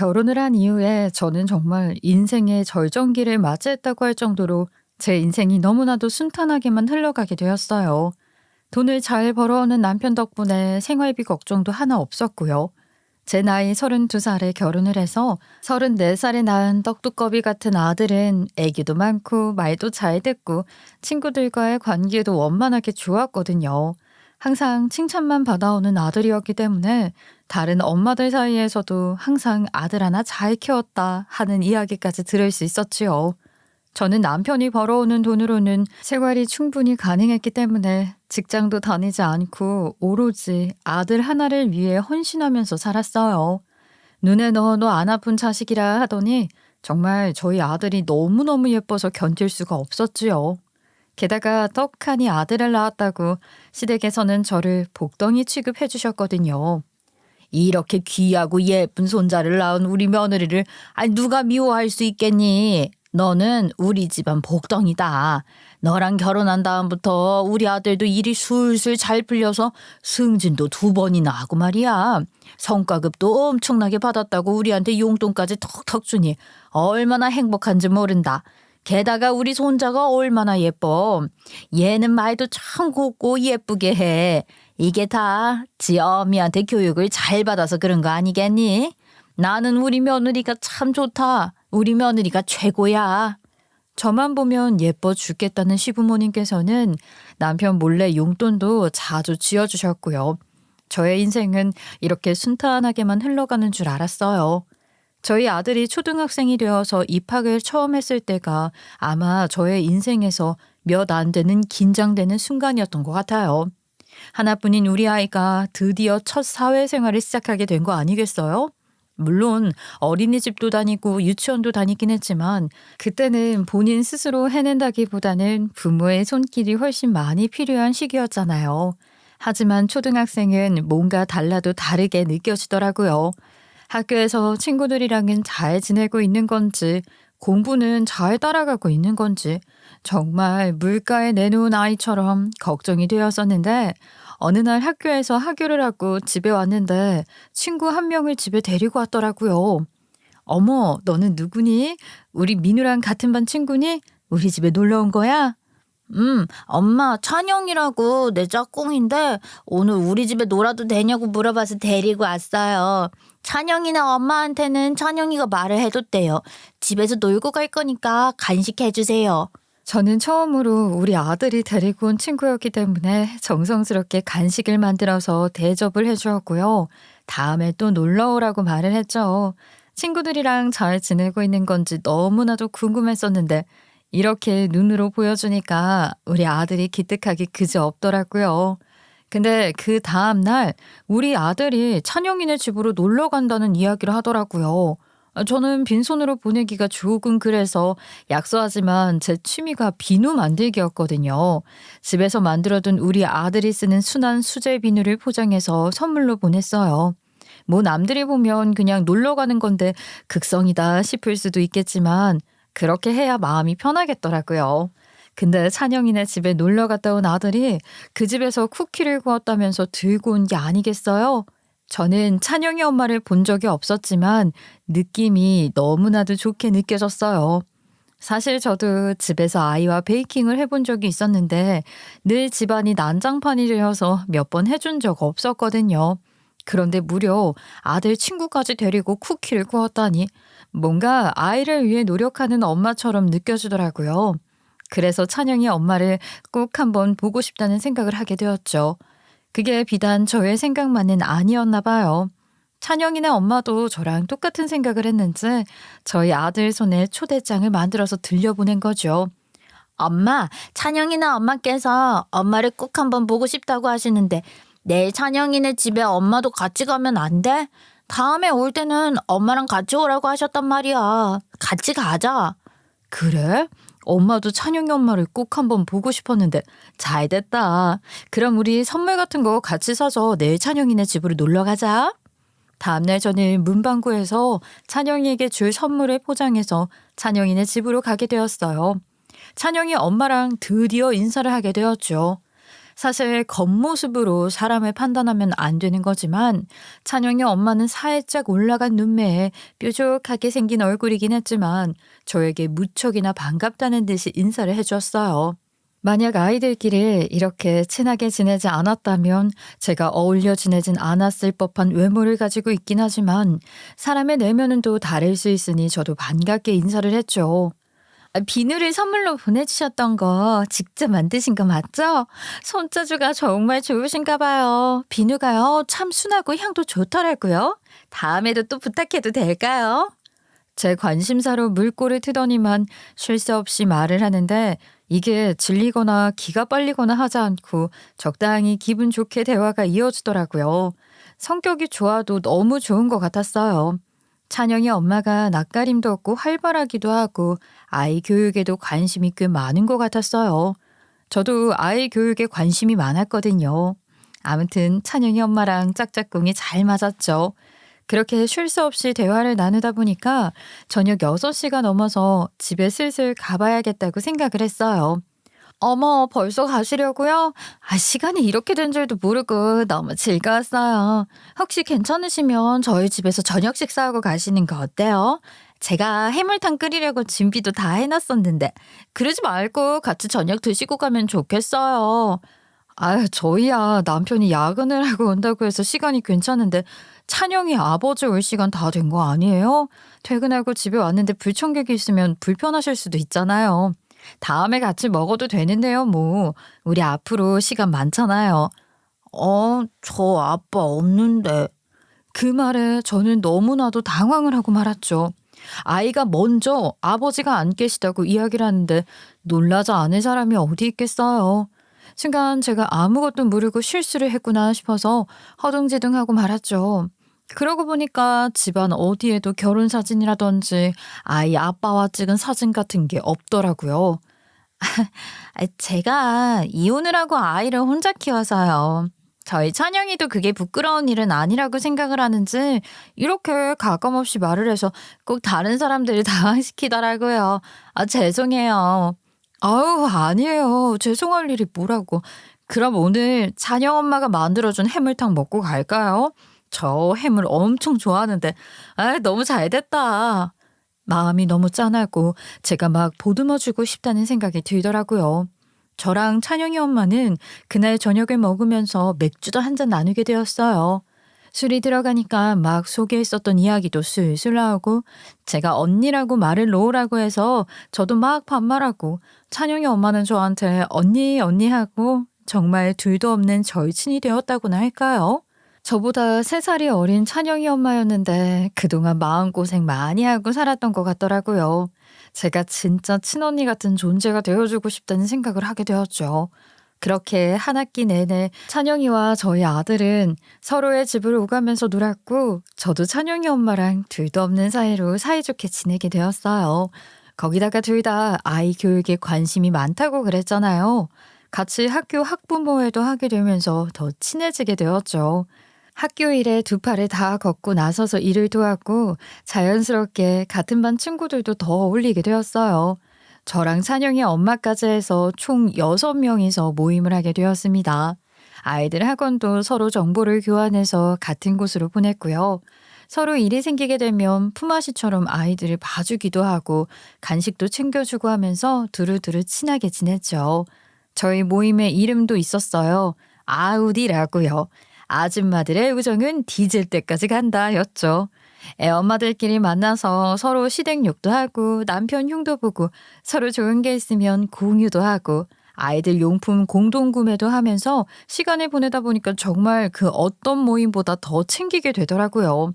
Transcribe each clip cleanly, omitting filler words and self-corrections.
결혼을 한 이후에 저는 정말 인생의 절정기를 맞이했다고 할 정도로 제 인생이 너무나도 순탄하게만 흘러가게 되었어요. 돈을 잘 벌어오는 남편 덕분에 생활비 걱정도 하나 없었고요. 제 나이 32살에 결혼을 해서 34살에 낳은 떡두꺼비 같은 아들은 애기도 많고 말도 잘 듣고 친구들과의 관계도 원만하게 좋았거든요. 항상 칭찬만 받아오는 아들이었기 때문에 다른 엄마들 사이에서도 항상 아들 하나 잘 키웠다 하는 이야기까지 들을 수 있었지요. 저는 남편이 벌어오는 돈으로는 생활이 충분히 가능했기 때문에 직장도 다니지 않고 오로지 아들 하나를 위해 헌신하면서 살았어요. 눈에 넣어도 안 아픈 자식이라 하더니 정말 저희 아들이 너무너무 예뻐서 견딜 수가 없었지요. 게다가 떡하니 아들을 낳았다고 시댁에서는 저를 복덩이 취급해 주셨거든요. 이렇게 귀하고 예쁜 손자를 낳은 우리 며느리를 누가 미워할 수 있겠니? 너는 우리 집안 복덩이다. 너랑 결혼한 다음부터 우리 아들도 일이 술술 잘 풀려서 승진도 2번이나 하고 말이야. 성과급도 엄청나게 받았다고 우리한테 용돈까지 턱턱 주니 얼마나 행복한지 모른다. 게다가 우리 손자가 얼마나 예뻐. 얘는 말도 참 곱고 예쁘게 해. 이게 다 지 어미한테 교육을 잘 받아서 그런 거 아니겠니? 나는 우리 며느리가 참 좋다. 우리 며느리가 최고야. 저만 보면 예뻐 죽겠다는 시부모님께서는 남편 몰래 용돈도 자주 쥐어주셨고요. 저의 인생은 이렇게 순탄하게만 흘러가는 줄 알았어요. 저희 아들이 초등학생이 되어서 입학을 처음 했을 때가 아마 저의 인생에서 몇 안 되는 긴장되는 순간이었던 것 같아요. 하나뿐인 우리 아이가 드디어 첫 사회생활을 시작하게 된 거 아니겠어요? 물론 어린이집도 다니고 유치원도 다니긴 했지만 그때는 본인 스스로 해낸다기보다는 부모의 손길이 훨씬 많이 필요한 시기였잖아요. 하지만 초등학생은 뭔가 달라도 다르게 느껴지더라고요. 학교에서 친구들이랑은 잘 지내고 있는 건지 공부는 잘 따라가고 있는 건지 정말 물가에 내놓은 아이처럼 걱정이 되었었는데 어느 날 학교에서 하교를 하고 집에 왔는데 친구 한 명을 집에 데리고 왔더라고요. 어머, 너는 누구니? 우리 민우랑 같은 반 친구니? 우리 집에 놀러 온 거야? 엄마, 찬영이라고 내 짝꿍인데 오늘 우리 집에 놀아도 되냐고 물어봐서 데리고 왔어요. 찬영이나 엄마한테는 찬영이가 말을 해줬대요. 집에서 놀고 갈 거니까 간식 해주세요. 저는 처음으로 우리 아들이 데리고 온 친구였기 때문에 정성스럽게 간식을 만들어서 대접을 해주었고요. 다음에 또 놀러 오라고 말을 했죠. 친구들이랑 잘 지내고 있는 건지 너무나도 궁금했었는데 이렇게 눈으로 보여주니까 우리 아들이 기특하기 그지없더라고요. 근데 그 다음 날 우리 아들이 찬영이네 집으로 놀러 간다는 이야기를 하더라고요. 저는 빈손으로 보내기가 조금 그래서 약소하지만 제 취미가 비누 만들기였거든요. 집에서 만들어둔 우리 아들이 쓰는 순한 수제 비누를 포장해서 선물로 보냈어요. 뭐 남들이 보면 그냥 놀러 가는 건데 극성이다 싶을 수도 있겠지만 그렇게 해야 마음이 편하겠더라고요. 근데 찬영이네 집에 놀러 갔다 온 아들이 그 집에서 쿠키를 구웠다면서 들고 온 게 아니겠어요? 저는 찬영이 엄마를 본 적이 없었지만 느낌이 너무나도 좋게 느껴졌어요. 사실 저도 집에서 아이와 베이킹을 해본 적이 있었는데 늘 집안이 난장판이 되어서 몇 번 해준 적 없었거든요. 그런데 무려 아들 친구까지 데리고 쿠키를 구웠다니 뭔가 아이를 위해 노력하는 엄마처럼 느껴지더라고요. 그래서 찬영이 엄마를 꼭 한번 보고 싶다는 생각을 하게 되었죠. 그게 비단 저의 생각만은 아니었나 봐요. 찬영이네 엄마도 저랑 똑같은 생각을 했는지 저희 아들 손에 초대장을 만들어서 들려보낸 거죠. 엄마, 찬영이네 엄마께서 엄마를 꼭 한번 보고 싶다고 하시는데 내일 찬영이네 집에 엄마도 같이 가면 안 돼? 다음에 올 때는 엄마랑 같이 오라고 하셨단 말이야. 같이 가자. 그래? 엄마도 찬영이 엄마를 꼭 한번 보고 싶었는데 잘 됐다. 그럼 우리 선물 같은 거 같이 사서 내일 찬영이네 집으로 놀러 가자. 다음날 저는 문방구에서 찬영이에게 줄 선물을 포장해서 찬영이네 집으로 가게 되었어요. 찬영이 엄마랑 드디어 인사를 하게 되었죠. 사실 겉모습으로 사람을 판단하면 안 되는 거지만 찬영이 엄마는 살짝 올라간 눈매에 뾰족하게 생긴 얼굴이긴 했지만 저에게 무척이나 반갑다는 듯이 인사를 해주었어요. 만약 아이들끼리 이렇게 친하게 지내지 않았다면 제가 어울려 지내진 않았을 법한 외모를 가지고 있긴 하지만 사람의 내면은 또 다를 수 있으니 저도 반갑게 인사를 했죠. 비누를 선물로 보내주셨던 거 직접 만드신 거 맞죠? 손재주가 정말 좋으신가 봐요. 비누가요, 참 순하고 향도 좋더라고요. 다음에도 또 부탁해도 될까요? 제 관심사로 물꼬를 트더니만 쉴 새 없이 말을 하는데 이게 질리거나 기가 빨리거나 하지 않고 적당히 기분 좋게 대화가 이어지더라고요. 성격이 좋아도 너무 좋은 것 같았어요. 찬영이 엄마가 낯가림도 없고 활발하기도 하고 아이 교육에도 관심이 꽤 많은 것 같았어요. 저도 아이 교육에 관심이 많았거든요. 아무튼 찬영이 엄마랑 짝짝꿍이 잘 맞았죠. 그렇게 쉴 새 없이 대화를 나누다 보니까 저녁 6시가 넘어서 집에 슬슬 가봐야겠다고 생각을 했어요. 어머, 벌써 가시려고요? 시간이 이렇게 된 줄도 모르고 너무 즐거웠어요. 혹시 괜찮으시면 저희 집에서 저녁 식사하고 가시는 거 어때요? 제가 해물탕 끓이려고 준비도 다 해놨었는데 그러지 말고 같이 저녁 드시고 가면 좋겠어요. 저희야 남편이 야근을 하고 온다고 해서 시간이 괜찮은데 찬영이 아버지 올 시간 다 된 거 아니에요? 퇴근하고 집에 왔는데 불청객이 있으면 불편하실 수도 있잖아요. 다음에 같이 먹어도 되는데요, 뭐. 우리 앞으로 시간 많잖아요. 저 아빠 없는데. 그 말에 저는 너무나도 당황을 하고 말았죠. 아이가 먼저 아버지가 안 계시다고 이야기를 하는데 놀라지 않을 사람이 어디 있겠어요. 순간 제가 아무것도 모르고 실수를 했구나 싶어서 허둥지둥하고 말았죠. 그러고 보니까 집안 어디에도 결혼 사진이라든지 아이 아빠와 찍은 사진 같은 게 없더라고요. 제가 이혼을 하고 아이를 혼자 키워서요. 저희 찬영이도 그게 부끄러운 일은 아니라고 생각을 하는지 이렇게 가감없이 말을 해서 꼭 다른 사람들이 당황시키더라고요. 죄송해요. 아유, 아니에요. 죄송할 일이 뭐라고. 그럼 오늘 찬영 엄마가 만들어준 해물탕 먹고 갈까요? 저 해물 엄청 좋아하는데. 너무 잘 됐다. 마음이 너무 짠하고 제가 막 보듬어주고 싶다는 생각이 들더라고요. 저랑 찬영이 엄마는 그날 저녁을 먹으면서 맥주도 한 잔 나누게 되었어요. 술이 들어가니까 막 속에 있었던 이야기도 술술 나오고 제가 언니라고 말을 놓으라고 해서 저도 막 반말하고 찬영이 엄마는 저한테 언니 언니 하고 정말 둘도 없는 절친이 되었다고나 할까요? 저보다 3살이 어린 찬영이 엄마였는데 그동안 마음고생 많이 하고 살았던 것 같더라고요. 제가 진짜 친언니 같은 존재가 되어주고 싶다는 생각을 하게 되었죠. 그렇게 한 학기 내내 찬영이와 저희 아들은 서로의 집을 오가면서 놀았고 저도 찬영이 엄마랑 둘도 없는 사이로 사이좋게 지내게 되었어요. 거기다가 둘 다 아이 교육에 관심이 많다고 그랬잖아요. 같이 학교 학부모회도 하게 되면서 더 친해지게 되었죠. 학교 일에 두 팔을 다 걷고 나서서 일을 도왔고 자연스럽게 같은 반 친구들도 더 어울리게 되었어요. 저랑 찬영이 엄마까지 해서 총 6명이서 모임을 하게 되었습니다. 아이들 학원도 서로 정보를 교환해서 같은 곳으로 보냈고요. 서로 일이 생기게 되면 품앗이처럼 아이들을 봐주기도 하고 간식도 챙겨주고 하면서 두루두루 친하게 지냈죠. 저희 모임에 이름도 있었어요. 아우디라고요. 아줌마들의 우정은 뒤질 때까지 간다 였죠. 애엄마들끼리 만나서 서로 시댁욕도 하고 남편 흉도 보고 서로 좋은 게 있으면 공유도 하고 아이들 용품 공동 구매도 하면서 시간을 보내다 보니까 정말 그 어떤 모임보다 더 챙기게 되더라고요.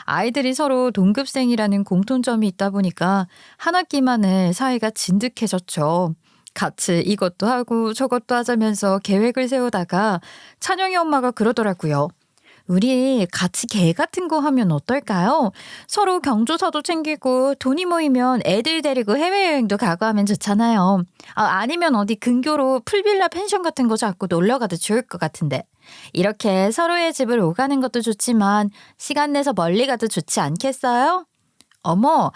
아이들이 서로 동급생이라는 공통점이 있다 보니까 한 학기 만에 사이가 진득해졌죠. 같이 이것도 하고 저것도 하자면서 계획을 세우다가 찬영이 엄마가 그러더라고요. 우리 같이 계획 같은 거 하면 어떨까요? 서로 경조사도 챙기고 돈이 모이면 애들 데리고 해외여행도 가고 하면 좋잖아요. 아니면 어디 근교로 풀빌라 펜션 같은 거 잡고 놀러 가도 좋을 것 같은데. 이렇게 서로의 집을 오가는 것도 좋지만 시간 내서 멀리 가도 좋지 않겠어요? 어머,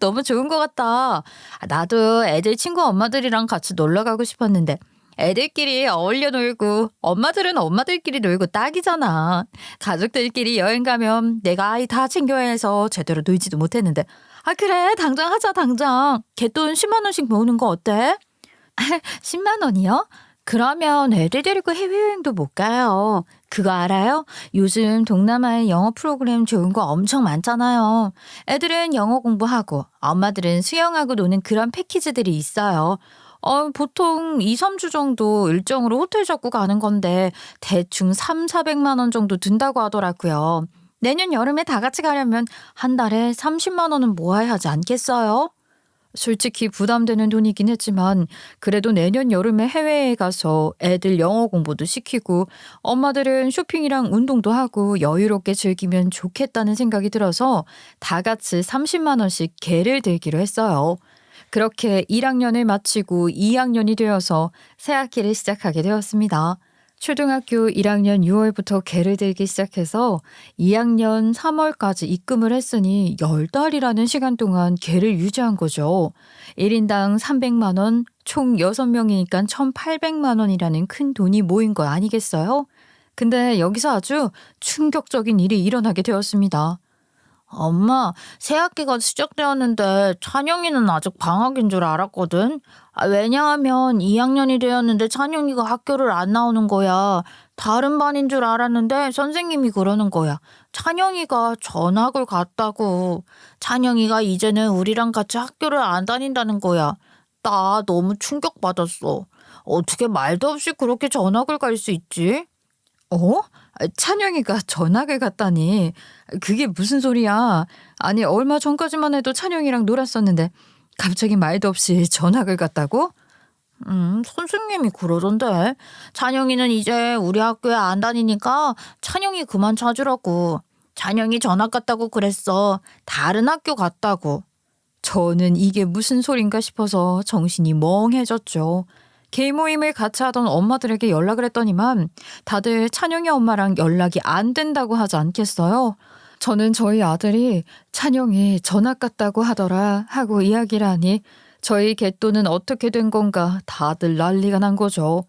너무 좋은 것 같다. 나도 애들 친구 엄마들이랑 같이 놀러 가고 싶었는데 애들끼리 어울려 놀고 엄마들은 엄마들끼리 놀고 딱이잖아. 가족들끼리 여행 가면 내가 아이 다 챙겨야 해서 제대로 놀지도 못했는데. 아 그래 당장 하자 당장. 개돈 10만 원씩 모으는 거 어때? 10만 원이요? 그러면 애들 데리고 해외여행도 못 가요. 그거 알아요? 요즘 동남아에 영어 프로그램 좋은 거 엄청 많잖아요. 애들은 영어 공부하고 엄마들은 수영하고 노는 그런 패키지들이 있어요. 보통 2, 3주 정도 일정으로 호텔 잡고 가는 건데 대충 3, 400만 원 정도 든다고 하더라고요. 내년 여름에 다 같이 가려면 한 달에 30만 원은 모아야 하지 않겠어요? 솔직히 부담되는 돈이긴 했지만 그래도 내년 여름에 해외에 가서 애들 영어 공부도 시키고 엄마들은 쇼핑이랑 운동도 하고 여유롭게 즐기면 좋겠다는 생각이 들어서 다 같이 30만 원씩 개를 들기로 했어요. 그렇게 1학년을 마치고 2학년이 되어서 새 학기를 시작하게 되었습니다. 초등학교 1학년 6월부터 개를 들기 시작해서 2학년 3월까지 입금을 했으니 10달이라는 시간 동안 개를 유지한 거죠. 1인당 300만 원, 총 6명이니까 1,800만 원이라는 큰 돈이 모인 거 아니겠어요? 근데 여기서 아주 충격적인 일이 일어나게 되었습니다. 엄마, 새 학기가 시작되었는데 찬영이는 아직 방학인 줄 알았거든. 왜냐하면 2학년이 되었는데 찬영이가 학교를 안 나오는 거야. 다른 반인 줄 알았는데 선생님이 그러는 거야. 찬영이가 전학을 갔다고. 찬영이가 이제는 우리랑 같이 학교를 안 다닌다는 거야. 나 너무 충격받았어. 어떻게 말도 없이 그렇게 전학을 갈 수 있지? 어? 찬영이가 전학을 갔다니. 그게 무슨 소리야? 아니 얼마 전까지만 해도 찬영이랑 놀았었는데 갑자기 말도 없이 전학을 갔다고? 선생님이 그러던데. 찬영이는 이제 우리 학교에 안 다니니까 찬영이 그만 찾으라고. 찬영이 전학 갔다고 그랬어. 다른 학교 갔다고. 저는 이게 무슨 소린가 싶어서 정신이 멍해졌죠. 개인 모임을 같이 하던 엄마들에게 연락을 했더니만 다들 찬영이 엄마랑 연락이 안 된다고 하지 않겠어요? 저는 저희 아들이 찬영이 전학 갔다고 하더라 하고 이야기를 하니 저희 개또는 어떻게 된 건가 다들 난리가 난 거죠.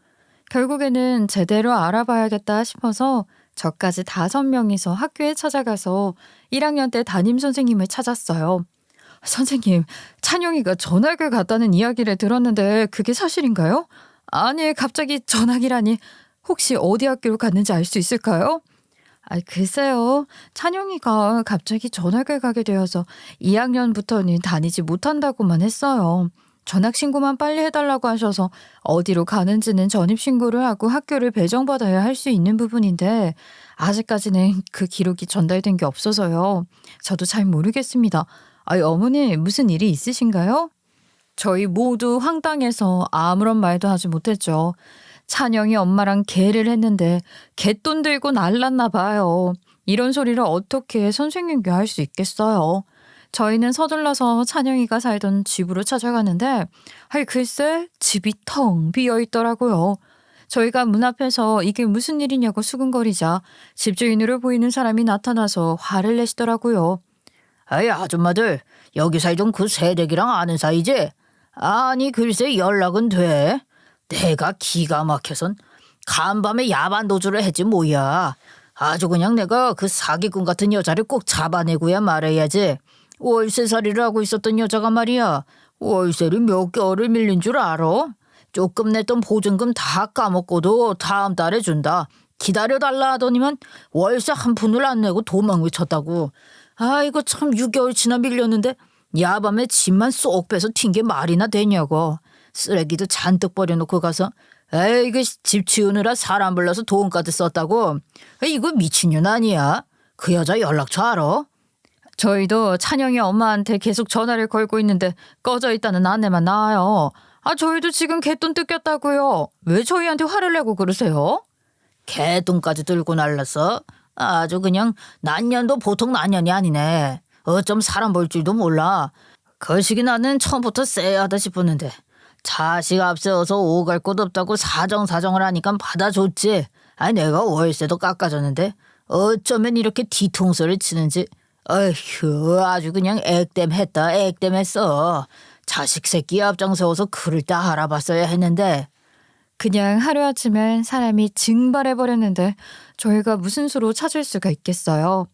결국에는 제대로 알아봐야겠다 싶어서 저까지 5명이서 학교에 찾아가서 1학년 때 담임 선생님을 찾았어요. 선생님, 찬영이가 전학을 갔다는 이야기를 들었는데 그게 사실인가요? 아니, 갑자기 전학이라니. 혹시 어디 학교로 갔는지 알 수 있을까요? 글쎄요. 찬영이가 갑자기 전학을 가게 되어서 2학년부터는 다니지 못한다고만 했어요. 전학신고만 빨리 해달라고 하셔서 어디로 가는지는 전입신고를 하고 학교를 배정받아야 할 수 있는 부분인데 아직까지는 그 기록이 전달된 게 없어서요. 저도 잘 모르겠습니다. 어머니 무슨 일이 있으신가요? 저희 모두 황당해서 아무런 말도 하지 못했죠. 찬영이 엄마랑 개를 했는데 개돈 들고 날랐나 봐요. 이런 소리를 어떻게 선생님께 할 수 있겠어요. 저희는 서둘러서 찬영이가 살던 집으로 찾아가는데 글쎄 집이 텅 비어 있더라고요. 저희가 문 앞에서 이게 무슨 일이냐고 수근거리자 집주인으로 보이는 사람이 나타나서 화를 내시더라고요. 아줌마들 여기 살던 그 새댁이랑 아는 사이지? 아니 글쎄 연락은 돼. 내가 기가 막혀선 간밤에 야반 도주를 했지 뭐야. 아주 그냥 내가 그 사기꾼 같은 여자를 꼭 잡아내고야 말해야지. 월세살이를 하고 있었던 여자가 말이야. 월세를 몇 개월을 밀린 줄 알아? 조금 냈던 보증금 다 까먹고도 다음 달에 준다. 기다려달라 하더니만 월세 한 푼을 안 내고 도망 외쳤다고. 이거 참 6개월 지나 밀렸는데 야밤에 집만 쏙 빼서 튄 게 말이나 되냐고. 쓰레기도 잔뜩 버려놓고 가서 이거 집 치우느라 사람 불러서 돈까지 썼다고. 이거 미친년 아니야? 그 여자 연락처 알아? 저희도 찬영이 엄마한테 계속 전화를 걸고 있는데 꺼져 있다는 안내만 나와요. 저희도 지금 개돈 뜯겼다고요. 왜 저희한테 화를 내고 그러세요? 개돈까지 들고 날랐어? 아주 그냥 난년도 보통 난년이 아니네. 어쩜 사람 볼 줄도 몰라. 거시기 나는 처음부터 쎄하다 싶었는데 자식 앞세워서 오갈 곳 없다고 사정을 하니까 받아줬지. 내가 월세도 깎아줬는데 어쩌면 이렇게 뒤통수를 치는지. 어휴 아주 그냥 액땜했어. 자식 새끼 앞장 세워서 그를 다 알아봤어야 했는데. 그냥 하루아침에 사람이 증발해버렸는데 저희가 무슨 수로 찾을 수가 있겠어요.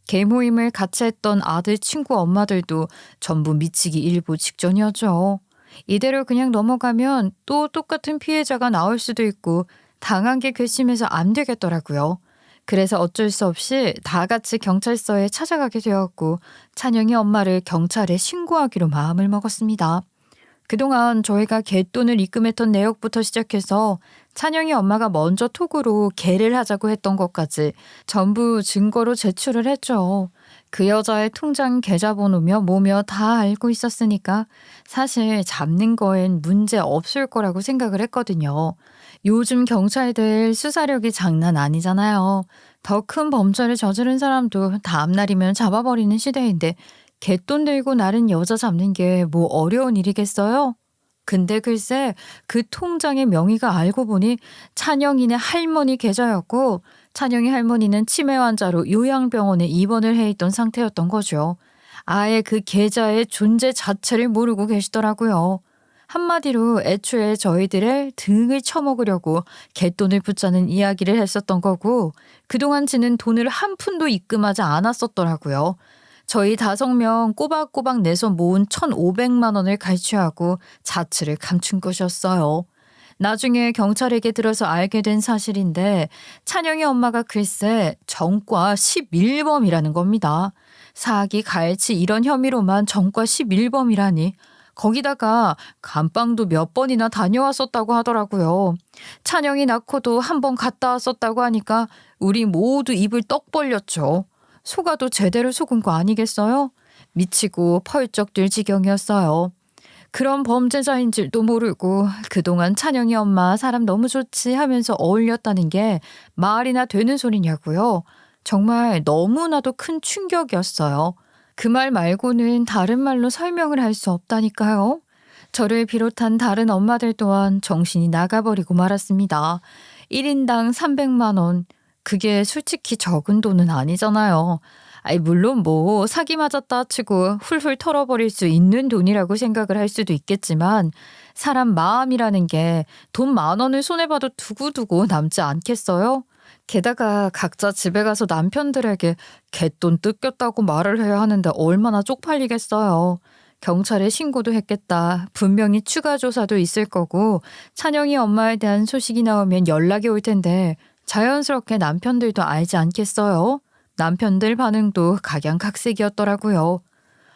개모임을 같이 했던 아들 친구 엄마들도 전부 미치기 일보 직전이었죠. 이대로 그냥 넘어가면 또 똑같은 피해자가 나올 수도 있고 당한 게 괘씸해서 안 되겠더라고요. 그래서 어쩔 수 없이 다 같이 경찰서에 찾아가게 되었고 찬영이 엄마를 경찰에 신고하기로 마음을 먹었습니다. 그동안 저희가 갯돈을 입금했던 내역부터 시작해서 찬영이 엄마가 먼저 톡으로 개를 하자고 했던 것까지 전부 증거로 제출을 했죠. 그 여자의 통장 계좌번호며 뭐며 다 알고 있었으니까 사실 잡는 거엔 문제 없을 거라고 생각을 했거든요. 요즘 경찰들 수사력이 장난 아니잖아요. 더 큰 범죄를 저지른 사람도 다음날이면 잡아버리는 시대인데 갯돈 들고 나른 여자 잡는 게 뭐 어려운 일이겠어요? 근데 글쎄 그 통장의 명의가 알고 보니 찬영이네 할머니 계좌였고 찬영이 할머니는 치매 환자로 요양병원에 입원을 해 있던 상태였던 거죠. 아예 그 계좌의 존재 자체를 모르고 계시더라고요. 한마디로 애초에 저희들의 등을 쳐먹으려고 갯돈을 붙자는 이야기를 했었던 거고 그동안 지는 돈을 한 푼도 입금하지 않았었더라고요. 저희 5명 꼬박꼬박 내서 모은 1,500만 원을 갈취하고 자취를 감춘 것이었어요. 나중에 경찰에게 들어서 알게 된 사실인데 찬영이 엄마가 글쎄 전과 11범이라는 겁니다. 사기, 갈취 이런 혐의로만 전과 11범이라니 거기다가 감방도 몇 번이나 다녀왔었다고 하더라고요. 찬영이 낳고도 한 번 갔다 왔었다고 하니까 우리 모두 입을 떡 벌렸죠. 속아도 제대로 속은 거 아니겠어요? 미치고 펄쩍 뛸 지경이었어요. 그런 범죄자인 줄도 모르고 그동안 찬영이 엄마 사람 너무 좋지 하면서 어울렸다는 게 말이나 되는 소리냐고요. 정말 너무나도 큰 충격이었어요. 그 말 말고는 다른 말로 설명을 할 수 없다니까요. 저를 비롯한 다른 엄마들 또한 정신이 나가버리고 말았습니다. 1인당 300만 원. 그게 솔직히 적은 돈은 아니잖아요. 아니 물론 뭐 사기 맞았다 치고 훌훌 털어버릴 수 있는 돈이라고 생각을 할 수도 있겠지만 사람 마음이라는 게 돈 10,000원을 손해봐도 두고두고 남지 않겠어요? 게다가 각자 집에 가서 남편들에게 갯돈 뜯겼다고 말을 해야 하는데 얼마나 쪽팔리겠어요. 경찰에 신고도 했겠다. 분명히 추가 조사도 있을 거고 찬영이 엄마에 대한 소식이 나오면 연락이 올 텐데 자연스럽게 남편들도 알지 않겠어요? 남편들 반응도 각양각색이었더라고요.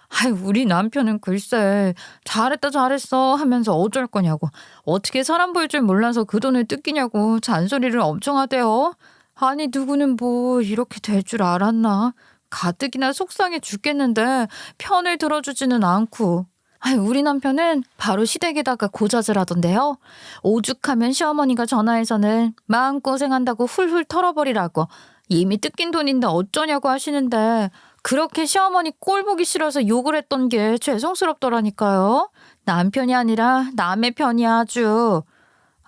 아이, 우리 남편은 글쎄 잘했다 잘했어 하면서 어쩔 거냐고 어떻게 사람 볼 줄 몰라서 그 돈을 뜯기냐고 잔소리를 엄청 하대요. 아니 누구는 뭐 이렇게 될 줄 알았나. 가뜩이나 속상해 죽겠는데 편을 들어주지는 않고. 아이, 우리 남편은 바로 시댁에다가 고자질 하던데요. 오죽하면 시어머니가 전화해서는 마음고생한다고 훌훌 털어버리라고 이미 뜯긴 돈인데 어쩌냐고 하시는데 그렇게 시어머니 꼴 보기 싫어서 욕을 했던 게 죄송스럽더라니까요. 남편이 아니라 남의 편이야 아주.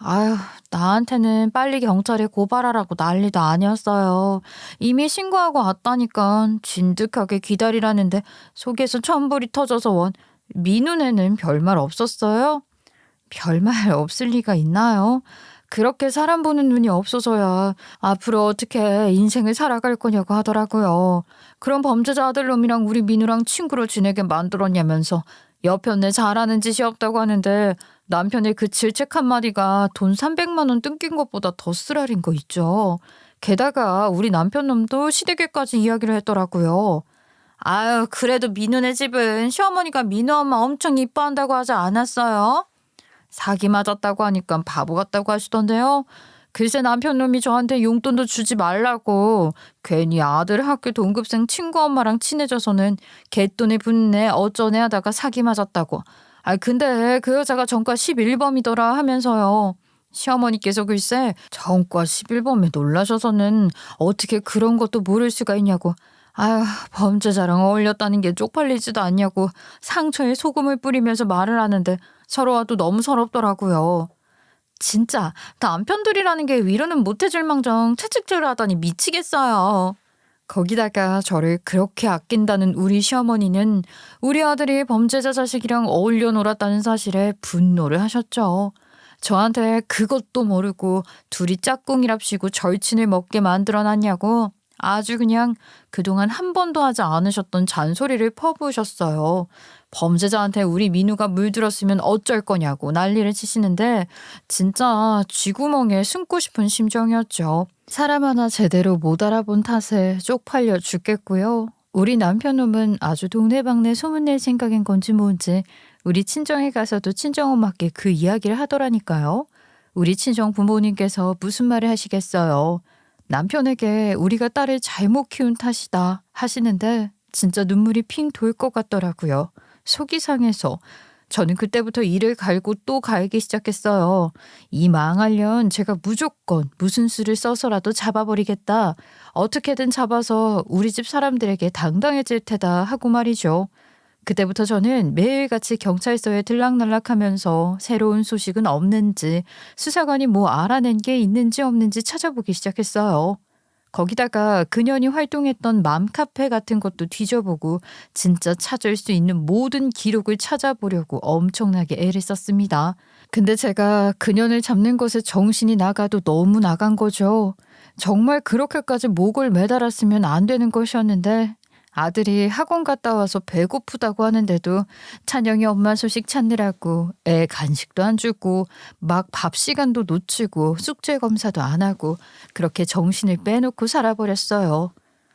아휴, 나한테는 빨리 경찰에 고발하라고 난리도 아니었어요. 이미 신고하고 왔다니까 진득하게 기다리라는데 속에서 천불이 터져서 원. 민훈에는 별말 없었어요? 별말 없을 리가 있나요? 그렇게 사람 보는 눈이 없어서야 앞으로 어떻게 인생을 살아갈 거냐고 하더라고요. 그런 범죄자 아들놈이랑 우리 민우랑 친구로 지내게 만들었냐면서 여편네 잘하는 짓이 없다고 하는데 남편의 그 질책 한마디가 돈 300만 원 뜯긴 것보다 더 쓰라린 거 있죠. 게다가 우리 남편 놈도 시댁에까지 이야기를 했더라고요. 아유, 그래도 민우네 집은 시어머니가 민우 엄마 엄청 이뻐한다고 하지 않았어요? 사기 맞았다고 하니까 바보 같다고 하시던데요. 글쎄 남편 놈이 저한테 용돈도 주지 말라고 괜히 아들 학교 동급생 친구 엄마랑 친해져서는 갯돈에 붙네 어쩌네 하다가 사기 맞았다고. 아 근데 그 여자가 전과 11범이더라 하면서요. 시어머니께서 글쎄 전과 11범에 놀라셔서는 어떻게 그런 것도 모를 수가 있냐고. 아휴, 범죄자랑 어울렸다는 게 쪽팔리지도 않냐고 상처에 소금을 뿌리면서 말을 하는데 서로와 또 너무 서럽더라고요. 진짜 남편들이라는 게 위로는 못해줄 망정 채찍질을 하다니 미치겠어요. 거기다가 저를 그렇게 아낀다는 우리 시어머니는 우리 아들이 범죄자 자식이랑 어울려 놀았다는 사실에 분노를 하셨죠. 저한테 그것도 모르고 둘이 짝꿍이랍시고 절친을 먹게 만들어놨냐고 아주 그냥 그동안 한 번도 하지 않으셨던 잔소리를 퍼부으셨어요. 범죄자한테 우리 민우가 물들었으면 어쩔 거냐고 난리를 치시는데 진짜 쥐구멍에 숨고 싶은 심정이었죠. 사람 하나 제대로 못 알아본 탓에 쪽팔려 죽겠고요. 우리 남편놈은 아주 동네방네 소문낼 생각인 건지 뭔지 우리 친정에 가서도 친정엄마께 그 이야기를 하더라니까요. 우리 친정 부모님께서 무슨 말을 하시겠어요. 남편에게 우리가 딸을 잘못 키운 탓이다 하시는데 진짜 눈물이 핑 돌 것 같더라고요. 속이 상해서 저는 그때부터 이를 갈고 또 갈기 시작했어요. 이 망할 년 제가 무조건 무슨 수를 써서라도 잡아버리겠다. 어떻게든 잡아서 우리 집 사람들에게 당당해질 테다 하고 말이죠. 그때부터 저는 매일같이 경찰서에 들락날락하면서 새로운 소식은 없는지 수사관이 뭐 알아낸 게 있는지 없는지 찾아보기 시작했어요. 거기다가 그년이 활동했던 맘카페 같은 것도 뒤져보고 진짜 찾을 수 있는 모든 기록을 찾아보려고 엄청나게 애를 썼습니다. 근데 제가 그년을 잡는 것에 정신이 나가도 너무 나간 거죠. 정말 그렇게까지 목을 매달았으면 안 되는 것이었는데 아들이 학원 갔다 와서 배고프다고 하는데도 찬영이 엄마 소식 찾느라고 애 간식도 안 주고 막 밥 시간도 놓치고 숙제 검사도 안 하고 그렇게 정신을 빼놓고 살아버렸어요.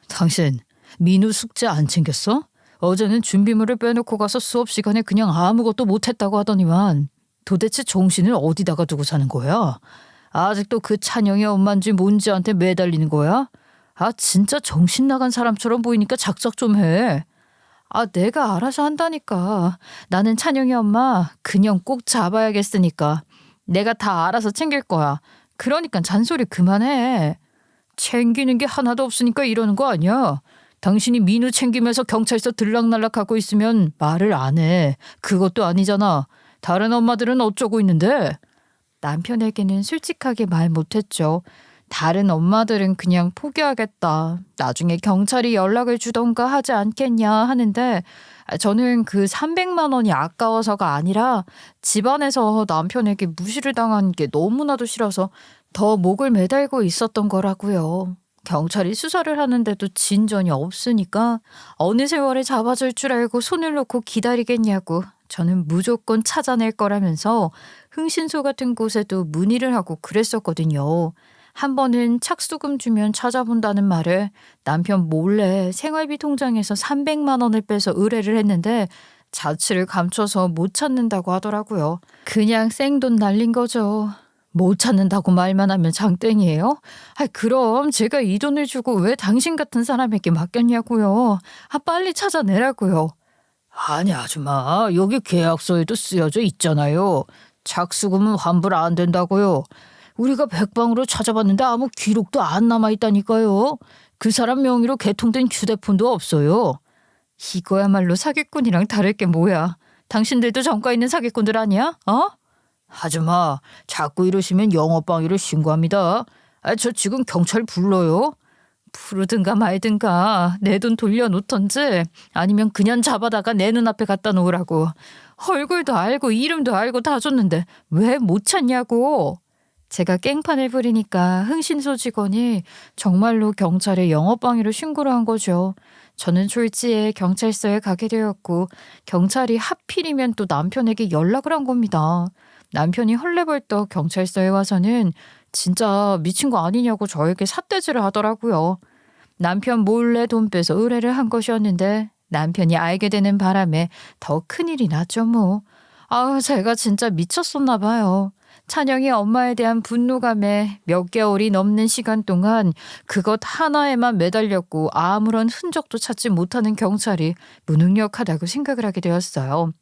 당신 민우 숙제 안 챙겼어? 어제는 준비물을 빼놓고 가서 수업 시간에 그냥 아무것도 못했다고 하더니만 도대체 정신을 어디다가 두고 사는 거야? 아직도 그 찬영이 엄마인지 뭔지한테 매달리는 거야? 아 진짜 정신 나간 사람처럼 보이니까 작작 좀 해. 아 내가 알아서 한다니까. 나는 찬영이 엄마 그냥 꼭 잡아야겠으니까. 내가 다 알아서 챙길 거야. 그러니까 잔소리 그만해. 챙기는 게 하나도 없으니까 이러는 거 아니야. 당신이 민우 챙기면서 경찰서 들락날락하고 있으면 말을 안 해. 그것도 아니잖아. 다른 엄마들은 어쩌고 있는데. 남편에게는 솔직하게 말 못했죠. 다른 엄마들은 그냥 포기하겠다. 나중에 경찰이 연락을 주던가 하지 않겠냐 하는데 저는 그 300만 원이 아까워서가 아니라 집안에서 남편에게 무시를 당한 게 너무나도 싫어서 더 목을 매달고 있었던 거라고요. 경찰이 수사를 하는데도 진전이 없으니까 어느 세월에 잡아줄 줄 알고 손을 놓고 기다리겠냐고 저는 무조건 찾아낼 거라면서 흥신소 같은 곳에도 문의를 하고 그랬었거든요. 한 번은 착수금 주면 찾아본다는 말에 남편 몰래 생활비 통장에서 300만 원을 빼서 의뢰를 했는데 자취를 감춰서 못 찾는다고 하더라고요. 그냥 생돈 날린 거죠. 못 찾는다고 말만 하면 장땡이에요? 아, 그럼 제가 이 돈을 주고 왜 당신 같은 사람에게 맡겼냐고요. 아, 빨리 찾아내라고요. 아니 아줌마 여기 계약서에도 쓰여져 있잖아요. 착수금은 환불 안 된다고요. 우리가 백방으로 찾아봤는데 아무 기록도 안 남아있다니까요. 그 사람 명의로 개통된 휴대폰도 없어요. 이거야말로 사기꾼이랑 다를 게 뭐야. 당신들도 전과 있는 사기꾼들 아니야? 어? 아줌마 자꾸 이러시면 영업방해로 신고합니다. 저 지금 경찰 불러요. 부르든가 말든가 내 돈 돌려놓던지 아니면 그냥 잡아다가 내 눈앞에 갖다 놓으라고. 얼굴도 알고 이름도 알고 다 줬는데 왜 못 찾냐고. 제가 깽판을 부리니까 흥신소 직원이 정말로 경찰에 영업방해로 신고를 한 거죠. 저는 졸지에 경찰서에 가게 되었고 경찰이 하필이면 또 남편에게 연락을 한 겁니다. 남편이 헐레벌떡 경찰서에 와서는 진짜 미친 거 아니냐고 저에게 삿대질을 하더라고요. 남편 몰래 돈 빼서 의뢰를 한 것이었는데 남편이 알게 되는 바람에 더 큰일이 났죠 뭐. 아 제가 진짜 미쳤었나 봐요. 찬영이 엄마에 대한 분노감에 몇 개월이 넘는 시간 동안 그것 하나에만 매달렸고 아무런 흔적도 찾지 못하는 경찰이 무능력하다고 생각을 하게 되었어요.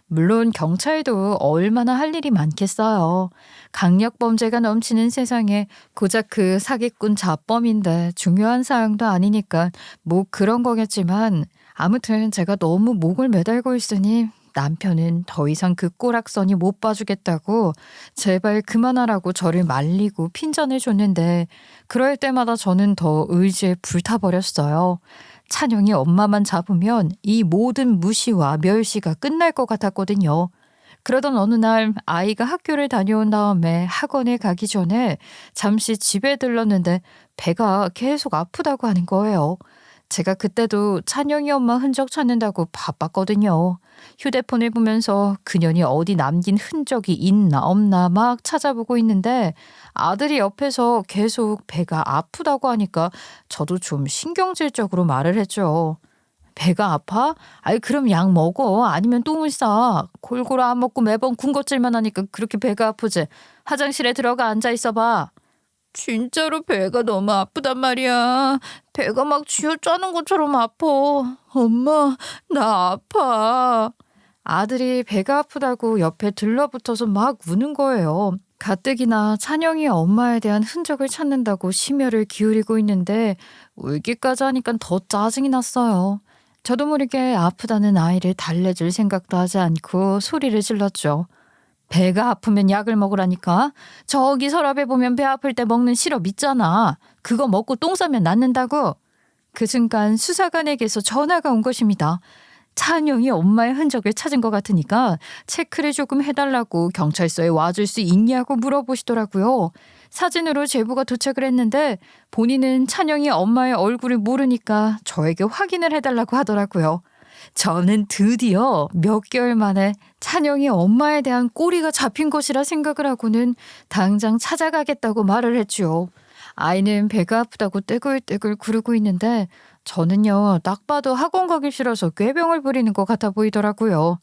물론 경찰도 얼마나 할 일이 많겠어요. 강력범죄가 넘치는 세상에 고작 그 사기꾼 자범인데 중요한 사항도 아니니까 뭐 그런 거겠지만 아무튼 제가 너무 목을 매달고 있으니 남편은 더 이상 그 꼬락서니 못 봐주겠다고 제발 그만하라고 저를 말리고 핀잔을 줬는데 그럴 때마다 저는 더 의지에 불타버렸어요. 찬영이 엄마만 잡으면 이 모든 무시와 멸시가 끝날 것 같았거든요. 그러던 어느 날 아이가 학교를 다녀온 다음에 학원에 가기 전에 잠시 집에 들렀는데 배가 계속 아프다고 하는 거예요. 제가 그때도 찬영이 엄마 흔적 찾는다고 바빴거든요. 휴대폰을 보면서 그년이 어디 남긴 흔적이 있나 없나 막 찾아보고 있는데 아들이 옆에서 계속 배가 아프다고 하니까 저도 좀 신경질적으로 말을 했죠. 배가 아파? 아이 그럼 약 먹어. 아니면 똥을 싸. 골고루 안 먹고 매번 군것질만 하니까 그렇게 배가 아프지. 화장실에 들어가 앉아 있어봐. 진짜로 배가 너무 아프단 말이야. 배가 막 쥐어짜는 것처럼 아파. 엄마, 나 아파. 아들이 배가 아프다고 옆에 들러붙어서 막 우는 거예요. 가뜩이나 찬영이 엄마에 대한 흔적을 찾는다고 심혈을 기울이고 있는데 울기까지 하니까 더 짜증이 났어요. 저도 모르게 아프다는 아이를 달래줄 생각도 하지 않고 소리를 질렀죠. 배가 아프면 약을 먹으라니까. 저기 서랍에 보면 배 아플 때 먹는 시럽 있잖아. 그거 먹고 똥 싸면 낫는다고. 그 순간 수사관에게서 전화가 온 것입니다. 찬영이 엄마의 흔적을 찾은 것 같으니까 체크를 조금 해달라고 경찰서에 와줄 수 있냐고 물어보시더라고요. 사진으로 제보가 도착을 했는데 본인은 찬영이 엄마의 얼굴을 모르니까 저에게 확인을 해달라고 하더라고요. 저는 드디어 몇 개월 만에 찬영이 엄마에 대한 꼬리가 잡힌 것이라 생각을 하고는 당장 찾아가겠다고 말을 했죠. 아이는 배가 아프다고 떼굴떼굴 구르고 있는데 저는요 딱 봐도 학원 가기 싫어서 꾀병을 부리는 것 같아 보이더라고요.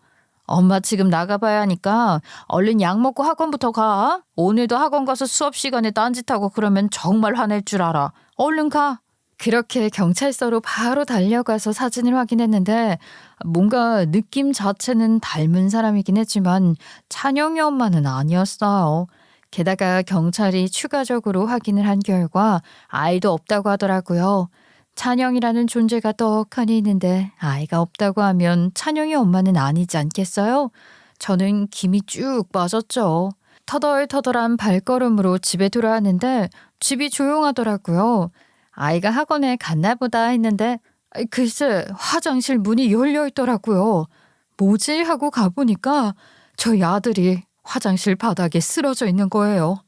엄마 지금 나가봐야 하니까 얼른 약 먹고 학원부터 가. 오늘도 학원 가서 수업 시간에 딴짓하고 그러면 정말 화낼 줄 알아. 얼른 가. 그렇게 경찰서로 바로 달려가서 사진을 확인했는데 뭔가 느낌 자체는 닮은 사람이긴 했지만 찬영이 엄마는 아니었어요. 게다가 경찰이 추가적으로 확인을 한 결과 아이도 없다고 하더라고요. 찬영이라는 존재가 떡하니 있는데 아이가 없다고 하면 찬영이 엄마는 아니지 않겠어요? 저는 김이 쭉 빠졌죠. 터덜터덜한 발걸음으로 집에 돌아왔는데 집이 조용하더라고요. 아이가 학원에 갔나 보다 했는데 글쎄 화장실 문이 열려 있더라고요. 뭐지 하고 가보니까 저희 아들이 화장실 바닥에 쓰러져 있는 거예요.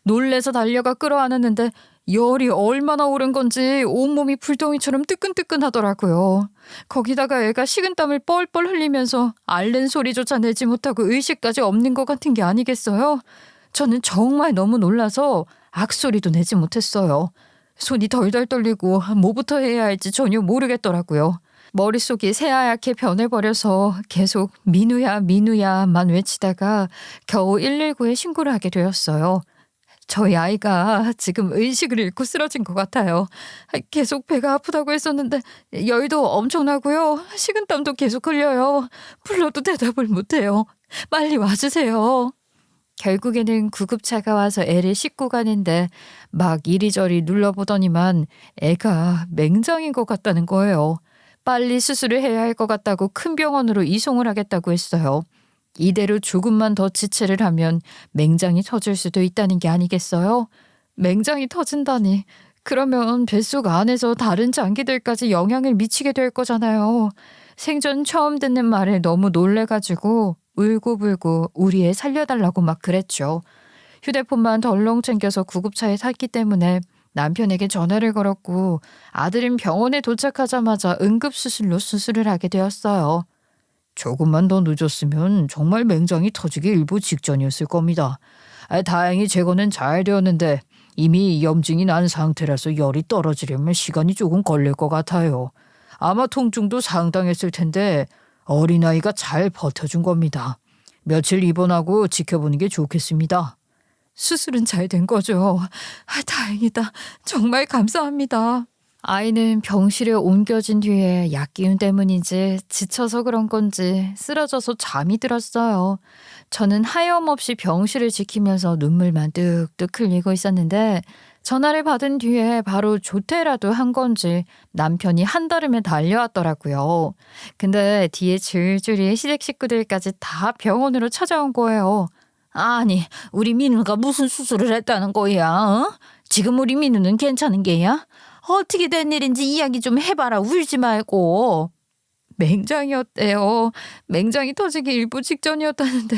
놀래서 달려가 끌어안았는데 열이 얼마나 오른 건지 온몸이 불덩이처럼 뜨끈뜨끈하더라고요. 거기다가 애가 식은땀을 뻘뻘 흘리면서 앓는 소리조차 내지 못하고 의식까지 없는 것 같은 게 아니겠어요? 저는 정말 너무 놀라서 악소리도 내지 못했어요. 손이 덜덜 떨리고 뭐부터 해야 할지 전혀 모르겠더라고요. 머릿속이 새하얗게 변해버려서 계속 민우야 민우야만 외치다가 겨우 119에 신고를 하게 되었어요. 저희 아이가 지금 의식을 잃고 쓰러진 것 같아요. 계속 배가 아프다고 했었는데 열도 엄청나고요. 식은땀도 계속 흘려요. 불러도 대답을 못해요. 빨리 와주세요. 결국에는 구급차가 와서 애를 싣고 가는데 막 이리저리 눌러보더니만 애가 맹장인 것 같다는 거예요. 빨리 수술을 해야 할 것 같다고 큰 병원으로 이송을 하겠다고 했어요. 이대로 조금만 더 지체를 하면 맹장이 터질 수도 있다는 게 아니겠어요? 맹장이 터진다니. 그러면 뱃속 안에서 다른 장기들까지 영향을 미치게 될 거잖아요. 생전 처음 듣는 말에 너무 놀래가지고 울고불고 우리 애 살려달라고 막 그랬죠. 휴대폰만 덜렁 챙겨서 구급차에 탔기 때문에 남편에게 전화를 걸었고 아들은 병원에 도착하자마자 응급수술로 수술을 하게 되었어요. 조금만 더 늦었으면 정말 맹장이 터지기 일부 직전이었을 겁니다. 다행히 제거는 잘 되었는데 이미 염증이 난 상태라서 열이 떨어지려면 시간이 조금 걸릴 것 같아요. 아마 통증도 상당했을 텐데 어린아이가 잘 버텨준 겁니다. 며칠 입원하고 지켜보는 게 좋겠습니다. 수술은 잘 된 거죠? 다행이다. 정말 감사합니다. 아이는 병실에 옮겨진 뒤에 약기운 때문인지 지쳐서 그런 건지 쓰러져서 잠이 들었어요. 저는 하염없이 병실을 지키면서 눈물만 뚝뚝 흘리고 있었는데 전화를 받은 뒤에 바로 조퇴라도 한 건지 남편이 한달음에 달려왔더라고요. 근데 뒤에 줄줄이 시댁 식구들까지 다 병원으로 찾아온 거예요. 아니, 우리 민우가 무슨 수술을 했다는 거야? 어? 지금 우리 민우는 괜찮은 게야? 어떻게 된 일인지 이야기 좀 해봐라. 울지 말고. 맹장이었대요. 맹장이 터지기 일부 직전이었다는데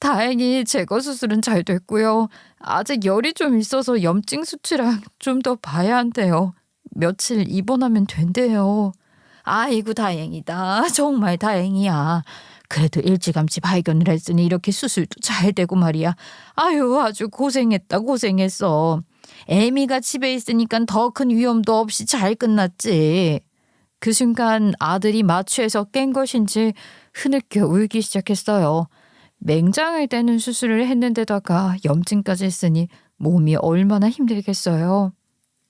다행히 제거 수술은 잘 됐고요. 아직 열이 좀 있어서 염증 수치랑 좀 더 봐야 한대요. 며칠 입원하면 된대요. 아이고 다행이다. 정말 다행이야. 그래도 일찌감치 발견을 했으니 이렇게 수술도 잘 되고 말이야. 아유 아주 고생했다 고생했어. 애미가 집에 있으니까 더 큰 위험도 없이 잘 끝났지. 그 순간 아들이 마취해서 깬 것인지 흐느껴 울기 시작했어요. 맹장을 떼는 수술을 했는데다가 염증까지 했으니 몸이 얼마나 힘들겠어요.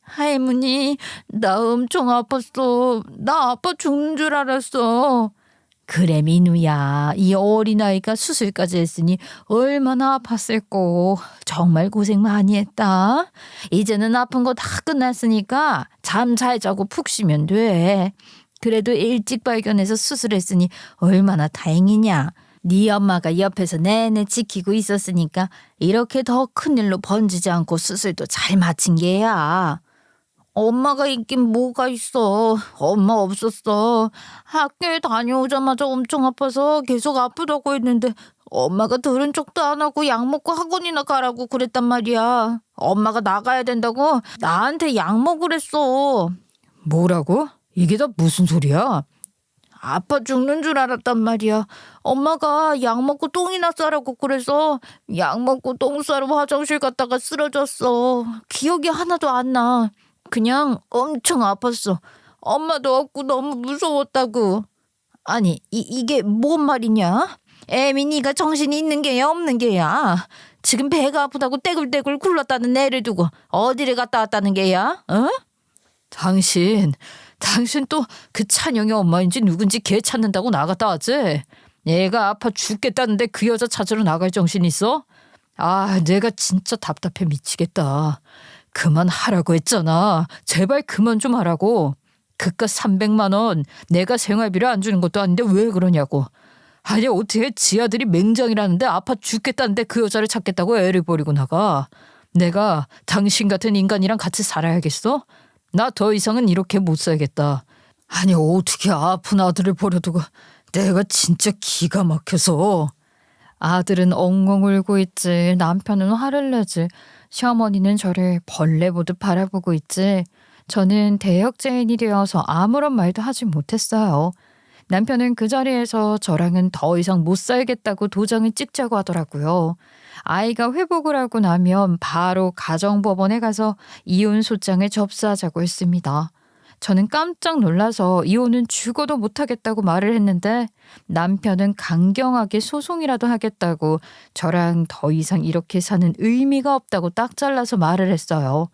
할머니, 나 엄청 아팠어. 나 아빠 죽는 줄 알았어. 그래 민우야, 이 어린아이가 수술까지 했으니 얼마나 아팠을꼬. 정말 고생 많이 했다. 이제는 아픈 거 다 끝났으니까 잠 잘 자고 푹 쉬면 돼. 그래도 일찍 발견해서 수술했으니 얼마나 다행이냐. 네 엄마가 옆에서 내내 지키고 있었으니까 이렇게 더 큰일로 번지지 않고 수술도 잘 마친 게야. 엄마가 있긴 뭐가 있어. 엄마 없었어. 학교에 다녀오자마자 엄청 아파서 계속 아프다고 했는데 엄마가 들은 척도 안 하고 약 먹고 학원이나 가라고 그랬단 말이야. 엄마가 나가야 된다고 나한테 약 먹으랬어. 뭐라고? 이게 다 무슨 소리야? 아파 죽는 줄 알았단 말이야. 엄마가 약 먹고 똥이나 싸라고 그래서 약 먹고 똥 싸러 화장실 갔다가 쓰러졌어. 기억이 하나도 안 나. 그냥 엄청 아팠어. 엄마도 없고 너무 무서웠다고. 아니 이게 뭔 말이냐? 애민이가 정신이 있는 게야 없는 게야? 지금 배가 아프다고 떼굴떼굴 굴렀다는 애를 두고 어디를 갔다 왔다는 게야? 어? 당신 또 그 찬영이 엄마인지 누군지 걔 찾는다고 나갔다 왔지? 애가 아파 죽겠다는데 그 여자 찾으러 나갈 정신 있어? 아 내가 진짜 답답해 미치겠다. 그만하라고 했잖아. 제발 그만 좀 하라고. 그깟 300만 원 내가 생활비를 안 주는 것도 아닌데 왜 그러냐고. 아니 어떻게 지 아들이 맹장이라는데 아파 죽겠다는데 그 여자를 찾겠다고 애를 버리고 나가. 내가 당신 같은 인간이랑 같이 살아야겠어? 나 더 이상은 이렇게 못 살겠다. 아니 어떻게 아픈 아들을 버려두고. 내가 진짜 기가 막혀서. 아들은 엉엉 울고 있지. 남편은 화를 내지. 시어머니는 저를 벌레 보듯 바라보고 있지. 저는 대역죄인이 되어서 아무런 말도 하지 못했어요. 남편은 그 자리에서 저랑은 더 이상 못 살겠다고 도장을 찍자고 하더라고요. 아이가 회복을 하고 나면 바로 가정법원에 가서 이혼 소장을 접수하자고 했습니다. 저는 깜짝 놀라서 이혼은 죽어도 못하겠다고 말을 했는데 남편은 강경하게 소송이라도 하겠다고 저랑 더 이상 이렇게 사는 의미가 없다고 딱 잘라서 말을 했어요.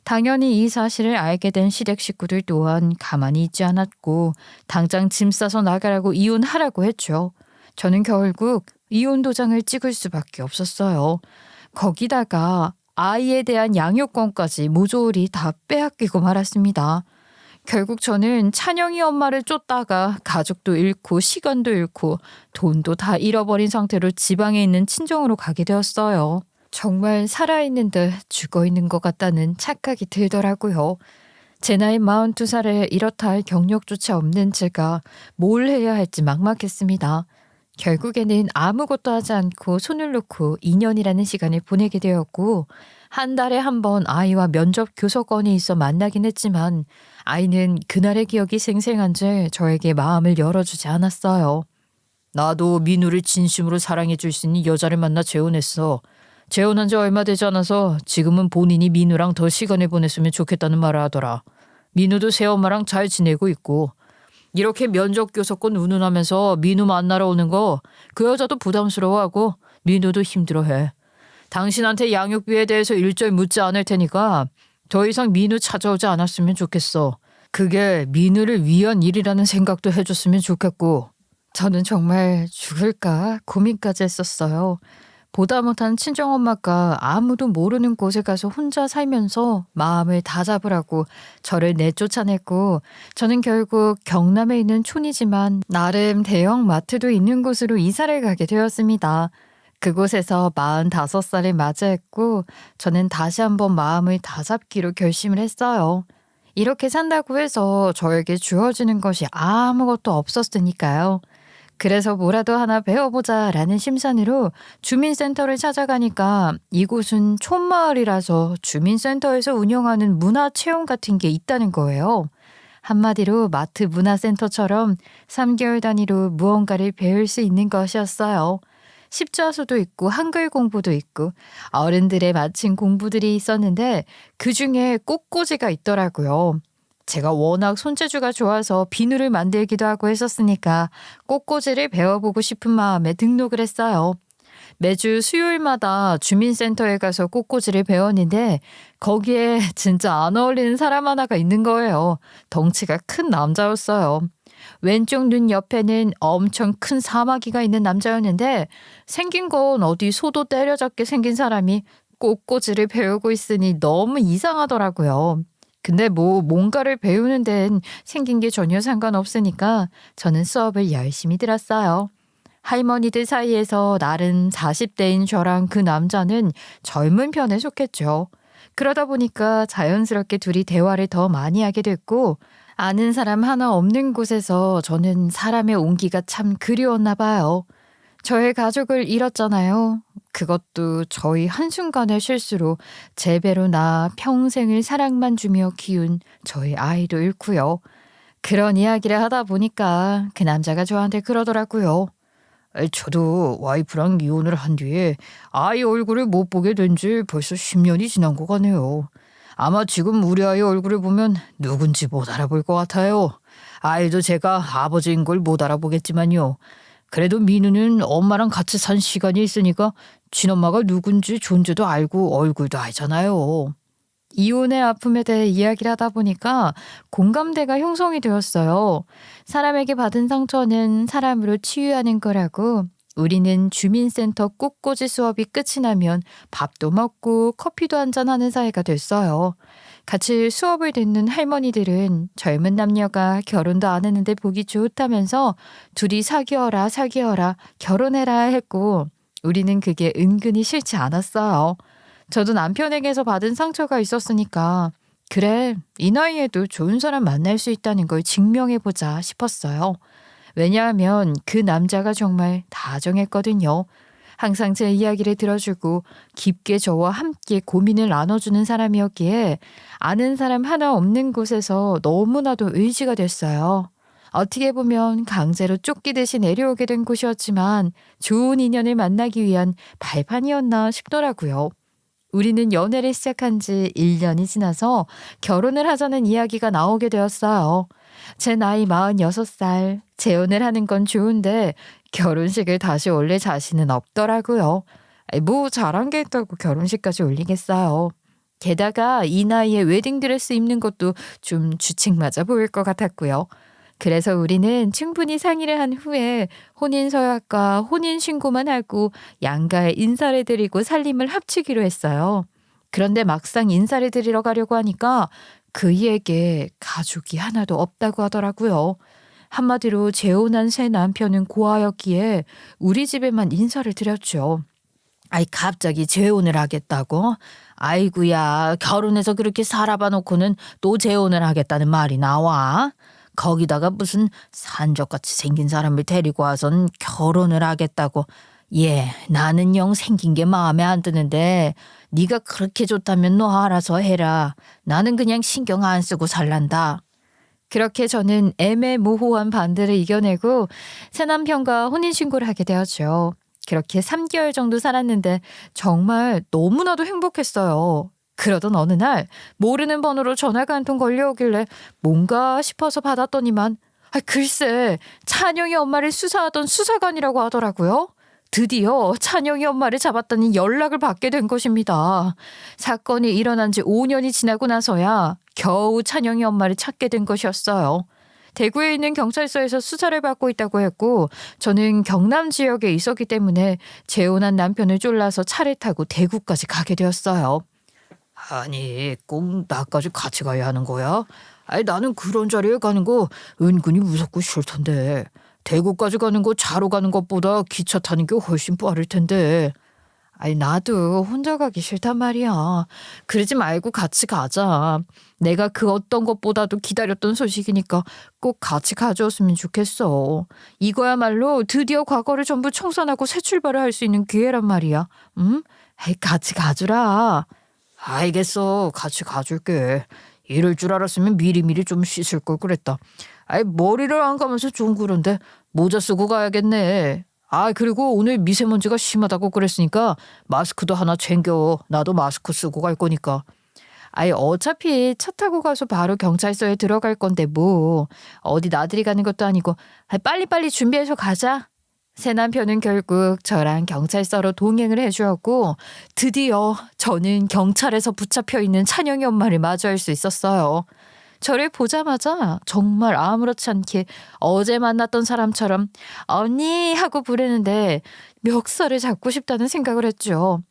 당연히 이 사실을 알게 된 시댁 식구들 또한 가만히 있지 않았고 당장 짐 싸서 나가라고 이혼하라고 했죠. 저는 결국 이혼 도장을 찍을 수밖에 없었어요. 거기다가 아이에 대한 양육권까지 모조리 다 빼앗기고 말았습니다. 결국 저는 찬영이 엄마를 쫓다가 가족도 잃고 시간도 잃고 돈도 다 잃어버린 상태로 지방에 있는 친정으로 가게 되었어요. 정말 살아있는 듯 죽어있는 것 같다는 착각이 들더라고요. 제 나이 42살에 이렇다 할 경력조차 없는 제가 뭘 해야 할지 막막했습니다. 결국에는 아무것도 하지 않고 손을 놓고 2년이라는 시간을 보내게 되었고 한 달에 한 번 아이와 면접 교섭권이 있어 만나긴 했지만 아이는 그날의 기억이 생생한지 저에게 마음을 열어주지 않았어요. 나도 민우를 진심으로 사랑해 줄 수 있는 여자를 만나 재혼했어. 재혼한 지 얼마 되지 않아서 지금은 본인이 민우랑 더 시간을 보냈으면 좋겠다는 말을 하더라. 민우도 새엄마랑 잘 지내고 있고 이렇게 면접 교섭권 운운하면서 민우 만나러 오는 거 그 여자도 부담스러워하고 민우도 힘들어해. 당신한테 양육비에 대해서 일절 묻지 않을 테니까 더 이상 민우 찾아오지 않았으면 좋겠어. 그게 민우를 위한 일이라는 생각도 해줬으면 좋겠고. 저는 정말 죽을까 고민까지 했었어요. 보다 못한 친정엄마가 아무도 모르는 곳에 가서 혼자 살면서 마음을 다잡으라고 저를 내쫓아냈고 저는 결국 경남에 있는 촌이지만 나름 대형 마트도 있는 곳으로 이사를 가게 되었습니다. 그곳에서 45살을 맞이했고 저는 다시 한번 마음을 다잡기로 결심을 했어요. 이렇게 산다고 해서 저에게 주어지는 것이 아무것도 없었으니까요. 그래서 뭐라도 하나 배워보자라는 심산으로 주민센터를 찾아가니까 이곳은 촌마을이라서 주민센터에서 운영하는 문화체험 같은 게 있다는 거예요. 한마디로 마트 문화센터처럼 3개월 단위로 무언가를 배울 수 있는 것이었어요. 십자수도 있고 한글 공부도 있고 어른들의 마침 공부들이 있었는데 그중에 꽃꽂이가 있더라고요. 제가 워낙 손재주가 좋아서 비누를 만들기도 하고 했었으니까 꽃꽂이를 배워보고 싶은 마음에 등록을 했어요. 매주 수요일마다 주민센터에 가서 꽃꽂이를 배웠는데 거기에 진짜 안 어울리는 사람 하나가 있는 거예요. 덩치가 큰 남자였어요. 왼쪽 눈 옆에는 엄청 큰 사마귀가 있는 남자였는데 생긴 건 어디 소도 때려잡게 생긴 사람이 꽃꽂이를 배우고 있으니 너무 이상하더라고요. 근데 뭔가를 배우는 데는 생긴 게 전혀 상관없으니까 저는 수업을 열심히 들었어요. 할머니들 사이에서 나름 40대인 저랑 그 남자는 젊은 편에 속했죠. 그러다 보니까 자연스럽게 둘이 대화를 더 많이 하게 됐고 아는 사람 하나 없는 곳에서 저는 사람의 온기가 참 그리웠나 봐요. 저의 가족을 잃었잖아요. 그것도 저희 한순간의 실수로 제 배로 나 평생을 사랑만 주며 키운 저희 아이도 잃고요. 그런 이야기를 하다 보니까 그 남자가 저한테 그러더라고요. 저도 와이프랑 이혼을 한 뒤에 아이 얼굴을 못 보게 된 지 벌써 10년이 지난 것 같네요. 아마 지금 우리 아이 얼굴을 보면 누군지 못 알아볼 것 같아요. 아이도 제가 아버지인 걸 못 알아보겠지만요. 그래도 민우는 엄마랑 같이 산 시간이 있으니까 친엄마가 누군지 존재도 알고 얼굴도 알잖아요. 이혼의 아픔에 대해 이야기를 하다 보니까 공감대가 형성이 되었어요. 사람에게 받은 상처는 사람으로 치유하는 거라고 우리는 주민센터 꽃꽂이 수업이 끝이 나면 밥도 먹고 커피도 한잔하는 사이가 됐어요. 같이 수업을 듣는 할머니들은 젊은 남녀가 결혼도 안 했는데 보기 좋다면서 둘이 사귀어라 결혼해라 했고 우리는 그게 은근히 싫지 않았어요. 저도 남편에게서 받은 상처가 있었으니까 그래 이 나이에도 좋은 사람 만날 수 있다는 걸 증명해보자 싶었어요. 왜냐하면 그 남자가 정말 다정했거든요. 항상 제 이야기를 들어주고 깊게 저와 함께 고민을 나눠주는 사람이었기에 아는 사람 하나 없는 곳에서 너무나도 의지가 됐어요. 어떻게 보면 강제로 쫓기듯이 내려오게 된 곳이었지만 좋은 인연을 만나기 위한 발판이었나 싶더라고요. 우리는 연애를 시작한 지 1년이 지나서 결혼을 하자는 이야기가 나오게 되었어요. 제 나이 46살, 재혼을 하는 건 좋은데 결혼식을 다시 올릴 자신은 없더라고요. 뭐 잘한 게 있다고 결혼식까지 올리겠어요. 게다가 이 나이에 웨딩드레스 입는 것도 좀 주책 맞아 보일 것 같았고요. 그래서 우리는 충분히 상의를 한 후에 혼인서약과 혼인신고만 하고 양가에 인사를 드리고 살림을 합치기로 했어요. 그런데 막상 인사를 드리러 가려고 하니까 그이에게 가족이 하나도 없다고 하더라고요. 한마디로 재혼한 새 남편은 고아였기에 우리 집에만 인사를 드렸죠. 아이 갑자기 재혼을 하겠다고? 아이구야 결혼해서 그렇게 살아봐 놓고는 또 재혼을 하겠다는 말이 나와? 거기다가 무슨 산적같이 생긴 사람을 데리고 와선 결혼을 하겠다고. 나는 영 생긴 게 마음에 안 드는데 네가 그렇게 좋다면 너 알아서 해라. 나는 그냥 신경 안 쓰고 살란다. 그렇게 저는 애매모호한 반대를 이겨내고 새 남편과 혼인신고를 하게 되었죠. 그렇게 3개월 정도 살았는데 정말 너무나도 행복했어요. 그러던 어느 날 모르는 번호로 전화가 한 통 걸려오길래 뭔가 싶어서 받았더니만 글쎄 찬영이 엄마를 수사하던 수사관이라고 하더라고요. 드디어 찬영이 엄마를 잡았다는 연락을 받게 된 것입니다. 사건이 일어난 지 5년이 지나고 나서야 겨우 찬영이 엄마를 찾게 된 것이었어요. 대구에 있는 경찰서에서 수사를 받고 있다고 했고 저는 경남 지역에 있었기 때문에 재혼한 남편을 쫄라서 차를 타고 대구까지 가게 되었어요. 아니 꼭 나까지 같이 가야 하는 거야? 아니 나는 그런 자리에 가는 거 은근히 무섭고 싫던데. 대구까지 가는 거 차로 가는 것보다 기차 타는 게 훨씬 빠를 텐데. 아니, 나도 혼자 가기 싫단 말이야. 그러지 말고 같이 가자. 내가 그 어떤 것보다도 기다렸던 소식이니까 꼭 같이 가져왔으면 좋겠어. 이거야말로 드디어 과거를 전부 청산하고 새 출발을 할 수 있는 기회란 말이야. 응? 에이, 같이 가주라. 알겠어. 같이 가줄게. 이럴 줄 알았으면 미리미리 좀 씻을 걸 그랬다. 아이, 머리를 안 감아서 좀 그런데 모자 쓰고 가야겠네. 아, 그리고 오늘 미세먼지가 심하다고 그랬으니까 마스크도 하나 챙겨. 나도 마스크 쓰고 갈 거니까. 아이, 어차피 차 타고 가서 바로 경찰서에 들어갈 건데 뭐 어디 나들이 가는 것도 아니고. 아이, 빨리빨리 준비해서 가자. 새 남편은 결국 저랑 경찰서로 동행을 해주었고 드디어 저는 경찰에서 붙잡혀 있는 찬영이 엄마를 마주할 수 있었어요. 저를 보자마자 정말 아무렇지 않게 어제 만났던 사람처럼 언니 하고 부르는데 멱살을 잡고 싶다는 생각을 했죠.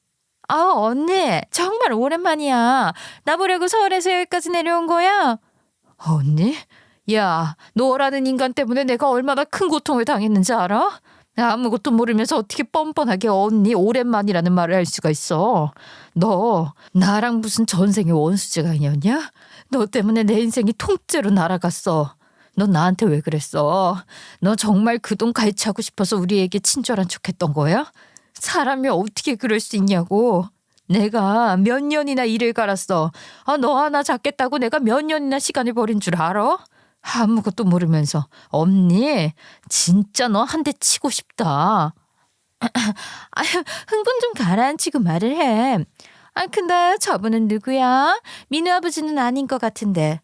아, 언니 정말 오랜만이야. 나 보려고 서울에서 여기까지 내려온 거야? 언니? 야, 너라는 인간 때문에 내가 얼마나 큰 고통을 당했는지 알아? 아무것도 모르면서 어떻게 뻔뻔하게 언니 오랜만이라는 말을 할 수가 있어. 너 나랑 무슨 전생의 원수지가 아니었냐? 너 때문에 내 인생이 통째로 날아갔어. 너 나한테 왜 그랬어? 너 정말 그 돈 갈취하고 싶어서 우리에게 친절한 척했던 거야? 사람이 어떻게 그럴 수 있냐고. 내가 몇 년이나 일을 갈았어. 아, 너 하나 잡겠다고 내가 몇 년이나 시간을 버린 줄 알아? 아무것도 모르면서. 언니 진짜 너 한 대 치고 싶다. 아유, 흥분 좀 가라앉히고 말을 해. 아, 근데 저분은 누구야? 민우 아버지는 아닌 것 같은데.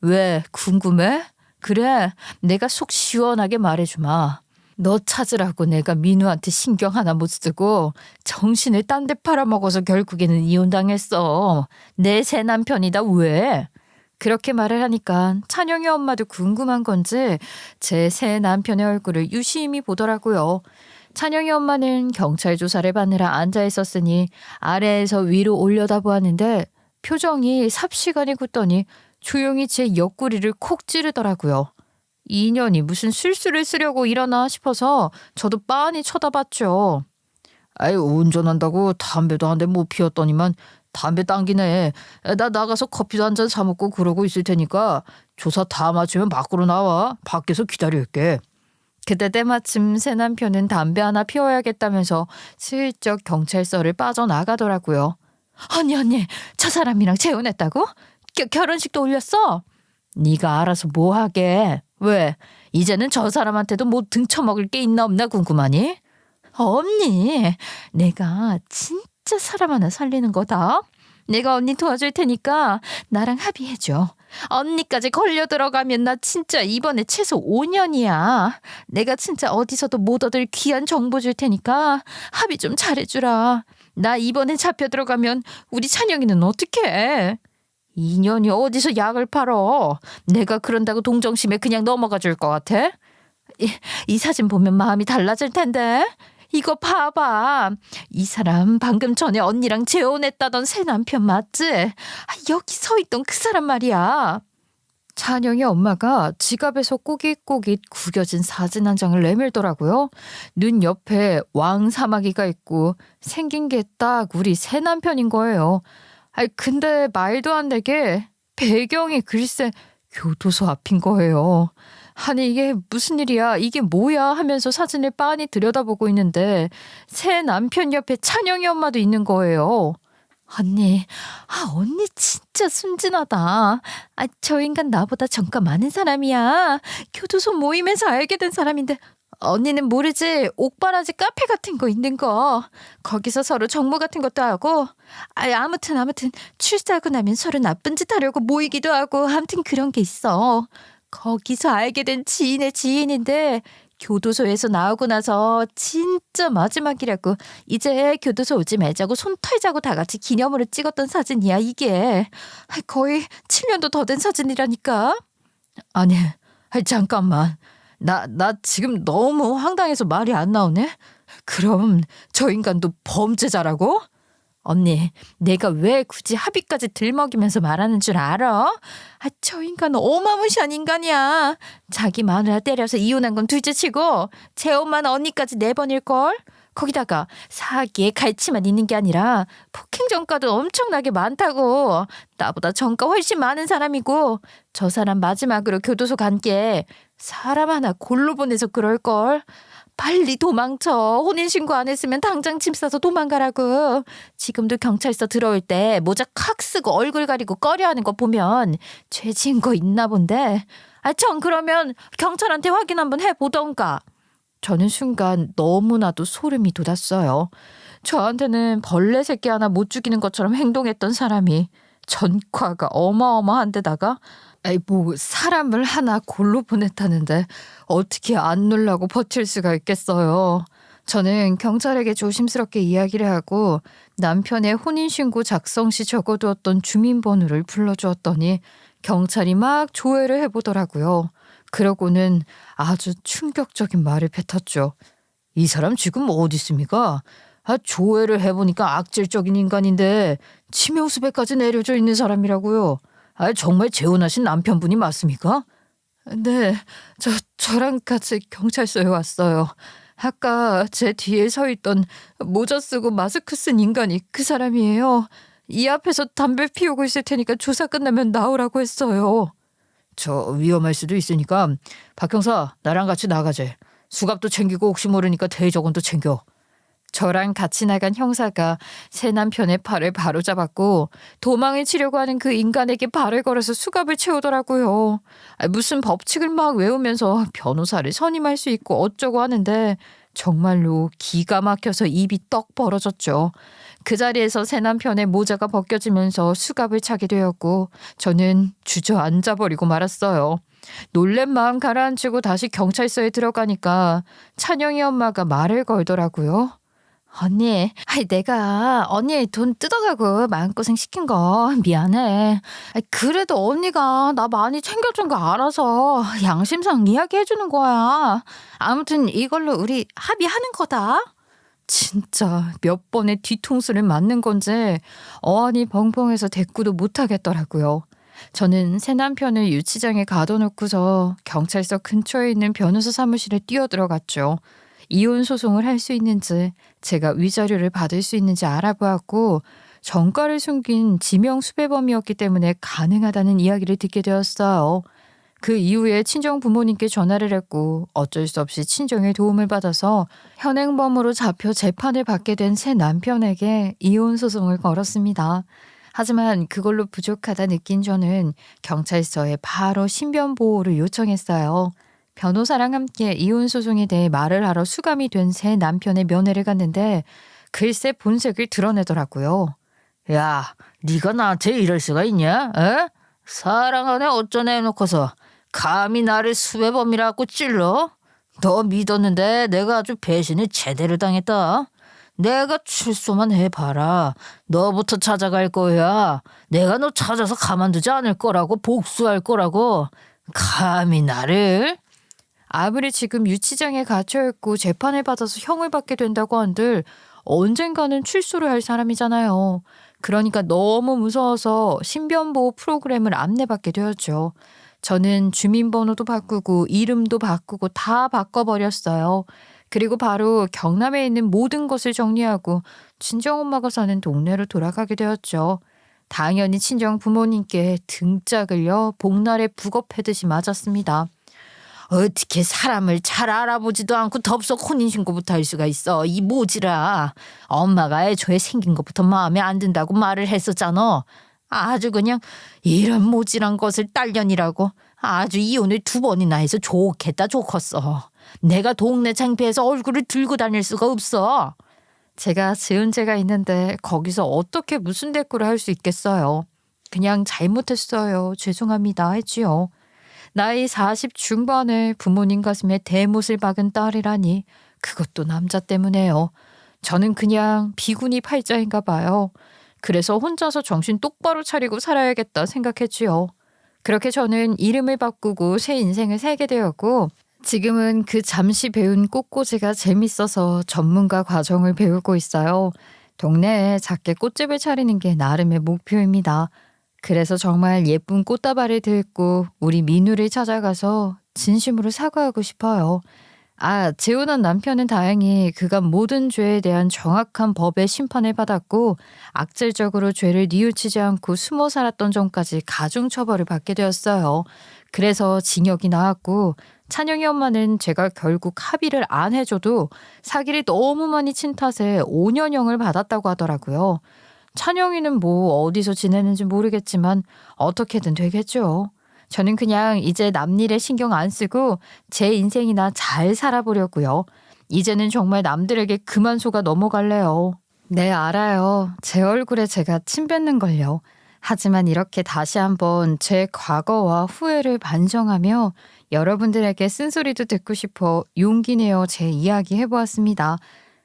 왜 궁금해? 그래, 내가 속 시원하게 말해주마. 너 찾으라고 내가 민우한테 신경 하나 못 쓰고 정신을 딴 데 팔아먹어서 결국에는 이혼당했어. 내 새 남편이다. 왜? 그렇게 말을 하니까 찬영이 엄마도 궁금한 건지 제 새 남편의 얼굴을 유심히 보더라고요. 찬영이 엄마는 경찰 조사를 받느라 앉아 있었으니 아래에서 위로 올려다보았는데 표정이 삽시간에 굳더니 조용히 제 옆구리를 콕 찌르더라고요. 인연이 무슨 실수를 쓰려고 일어나 싶어서 저도 빤히 쳐다봤죠. 아이, 운전한다고 담배도 한 대 못 피웠더니만 담배 당기네. 나 나가서 커피도 한 잔 사 먹고 그러고 있을 테니까 조사 다 마치면 밖으로 나와. 밖에서 기다릴게. 그때 때마침 새 남편은 담배 하나 피워야겠다면서 슬쩍 경찰서를 빠져나가더라고요. 언니, 저 사람이랑 재혼했다고? 결혼식도 올렸어? 네가 알아서 뭐 하게. 왜? 이제는 저 사람한테도 뭐 등쳐먹을 게 있나 없나 궁금하니? 언니, 내가 진짜 사람 하나 살리는 거다. 내가 언니 도와줄 테니까 나랑 합의해줘. 언니까지 걸려 들어가면 나 진짜 이번에 최소 5년이야. 내가 진짜 어디서도 못 얻을 귀한 정보 줄 테니까 합의 좀 잘해주라. 나 이번에 잡혀 들어가면 우리 찬영이는 어떡해? 2년이 어디서 약을 팔어. 내가 그런다고 동정심에 그냥 넘어가 줄 것 같아? 이 사진 보면 마음이 달라질 텐데. 이거 봐봐. 이 사람 방금 전에 언니랑 재혼했다던 새 남편 맞지? 여기 서 있던 그 사람 말이야. 찬영이 엄마가 지갑에서 꼬깃꼬깃 구겨진 사진 한 장을 내밀더라고요. 눈 옆에 왕 사마귀가 있고 생긴 게 딱 우리 새 남편인 거예요. 근데 말도 안 되게 배경이 글쎄 교도소 앞인 거예요. 아니, 이게 무슨 일이야? 이게 뭐야? 하면서 사진을 빤히 들여다보고 있는데 새 남편 옆에 찬영이 엄마도 있는 거예요. 언니 진짜 순진하다. 저 인간 나보다 정가 많은 사람이야. 교도소 모임에서 알게 된 사람인데 언니는 모르지? 옥바라지 카페 같은 거 있는 거. 거기서 서로 정모 같은 것도 하고. 아무튼 출세하고 나면 서로 나쁜 짓 하려고 모이기도 하고. 아무튼 그런 게 있어. 거기서 알게 된 지인의 지인인데 교도소에서 나오고 나서 진짜 마지막이라고 이제 교도소 오지 말자고 손 털자고 다 같이 기념으로 찍었던 사진이야 이게. 거의 7년도 더 된 사진이라니까. 아니, 잠깐만. 나 지금 너무 황당해서 말이 안 나오네. 그럼 저 인간도 범죄자라고? 언니, 내가 왜 굳이 합의까지 들먹이면서 말하는 줄 알아? 저 인간 어마무시한 인간이야. 자기 마누라 때려서 이혼한 건 둘째치고 제 엄마는 언니까지 내버릴걸? 거기다가 사기에 갈치만 있는 게 아니라 폭행 전과도 엄청나게 많다고. 나보다 전과 훨씬 많은 사람이고 저 사람 마지막으로 교도소 간 게 사람 하나 골로 보내서 그럴걸. 빨리 도망쳐. 혼인신고 안 했으면 당장 짐 싸서 도망가라고. 지금도 경찰서 들어올 때 모자 칵 쓰고 얼굴 가리고 꺼려하는 거 보면 죄 지은 거 있나 본데. 전 그러면 경찰한테 확인 한번 해보던가. 저는 순간 너무나도 소름이 돋았어요. 저한테는 벌레 새끼 하나 못 죽이는 것처럼 행동했던 사람이 전과가 어마어마한 데다가 뭐 사람을 하나 골로 보냈다는데 어떻게 안 놀라고 버틸 수가 있겠어요. 저는 경찰에게 조심스럽게 이야기를 하고 남편의 혼인신고 작성 시 적어두었던 주민번호를 불러주었더니 경찰이 막 조회를 해보더라고요. 그러고는 아주 충격적인 말을 뱉었죠. 이 사람 지금 어디 있습니까? 조회를 해보니까 악질적인 인간인데 치매우수배까지 내려져 있는 사람이라고요. 정말 재혼하신 남편분이 맞습니까? 네, 저랑 같이 경찰서에 왔어요. 아까 제 뒤에 서 있던 모자 쓰고 마스크 쓴 인간이 그 사람이에요. 이 앞에서 담배 피우고 있을 테니까 조사 끝나면 나오라고 했어요. 저 위험할 수도 있으니까 박 형사 나랑 같이 나가재. 수갑도 챙기고 혹시 모르니까 대저건도 챙겨. 저랑 같이 나간 형사가 새 남편의 팔을 바로잡았고 도망을 치려고 하는 그 인간에게 발을 걸어서 수갑을 채우더라고요. 무슨 법칙을 막 외우면서 변호사를 선임할 수 있고 어쩌고 하는데 정말로 기가 막혀서 입이 떡 벌어졌죠. 그 자리에서 새 남편의 모자가 벗겨지면서 수갑을 차게 되었고 저는 주저앉아 버리고 말았어요. 놀란 마음 가라앉히고 다시 경찰서에 들어가니까 찬영이 엄마가 말을 걸더라고요. 언니, 내가 언니 돈 뜯어가고 마음고생 시킨 거 미안해. 그래도 언니가 나 많이 챙겨준 거 알아서 양심상 이야기해주는 거야. 아무튼 이걸로 우리 합의하는 거다. 진짜 몇 번의 뒤통수를 맞는 건지 어안이 벙벙해서 대꾸도 못하겠더라고요. 저는 새 남편을 유치장에 가둬놓고서 경찰서 근처에 있는 변호사 사무실에 뛰어들어갔죠. 이혼 소송을 할 수 있는지 제가 위자료를 받을 수 있는지 알아보았고 전과를 숨긴 지명 수배범이었기 때문에 가능하다는 이야기를 듣게 되었어요. 그 이후에 친정 부모님께 전화를 했고 어쩔 수 없이 친정의 도움을 받아서 현행범으로 잡혀 재판을 받게 된 새 남편에게 이혼 소송을 걸었습니다. 하지만 그걸로 부족하다 느낀 저는 경찰서에 바로 신변 보호를 요청했어요. 변호사랑 함께 이혼 소송에 대해 말을 하러 수감이 된 새 남편의 면회를 갔는데 글쎄 본색을 드러내더라고요. 야, 네가 나한테 이럴 수가 있냐? 에? 사랑하네 어쩌네 해놓고서 감히 나를 수배범이라고 찔러? 너 믿었는데 내가 아주 배신을 제대로 당했다. 내가 출소만 해봐라. 너부터 찾아갈 거야. 내가 너 찾아서 가만두지 않을 거라고 복수할 거라고. 감히 나를? 아무리 지금 유치장에 갇혀있고 재판을 받아서 형을 받게 된다고 한들 언젠가는 출소를 할 사람이잖아요. 그러니까 너무 무서워서 신변보호 프로그램을 안내받게 되었죠. 저는 주민번호도 바꾸고 이름도 바꾸고 다 바꿔버렸어요. 그리고 바로 경남에 있는 모든 것을 정리하고 친정엄마가 사는 동네로 돌아가게 되었죠. 당연히 친정 부모님께 등짝을요 복날에 북업해듯이 맞았습니다. 어떻게 사람을 잘 알아보지도 않고 덥석 혼인신고부터 할 수가 있어. 이 모지라. 엄마가 애초에 생긴 것부터 마음에 안 든다고 말을 했었잖아. 아주 그냥 이런 모질한 것을 딸년이라고 아주 이혼을 2번이나 해서 좋겠다 좋겠어. 내가 동네 창피해서 얼굴을 들고 다닐 수가 없어. 제가 지은 죄가 있는데 거기서 어떻게 무슨 대꾸를 할 수 있겠어요. 그냥 잘못했어요. 죄송합니다 했지요. 나이 40 중반에 부모님 가슴에 대못을 박은 딸이라니 그것도 남자 때문에요. 저는 그냥 비구니 팔자인가 봐요. 그래서 혼자서 정신 똑바로 차리고 살아야겠다 생각했지요. 그렇게 저는 이름을 바꾸고 새 인생을 살게 되었고 지금은 그 잠시 배운 꽃꽂이가 재밌어서 전문가 과정을 배우고 있어요. 동네에 작게 꽃집을 차리는 게 나름의 목표입니다. 그래서 정말 예쁜 꽃다발을 들고 우리 민우를 찾아가서 진심으로 사과하고 싶어요. 재혼한 남편은 다행히 그간 모든 죄에 대한 정확한 법의 심판을 받았고 악질적으로 죄를 뉘우치지 않고 숨어 살았던 점까지 가중처벌을 받게 되었어요. 그래서 징역이 나왔고 찬영이 엄마는 제가 결국 합의를 안 해줘도 사기를 너무 많이 친 탓에 5년형을 받았다고 하더라고요. 찬영이는 뭐 어디서 지내는지 모르겠지만 어떻게든 되겠죠. 저는 그냥 이제 남일에 신경 안 쓰고 제 인생이나 잘 살아보려고요. 이제는 정말 남들에게 그만 속아 넘어갈래요. 네, 알아요. 제 얼굴에 제가 침 뱉는걸요. 하지만 이렇게 다시 한번 제 과거와 후회를 반성하며 여러분들에게 쓴소리도 듣고 싶어 용기 내어 제 이야기 해보았습니다.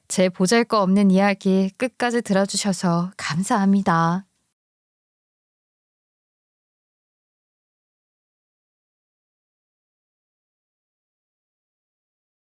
제 보잘것없는 이야기 끝까지 들어주셔서 감사합니다.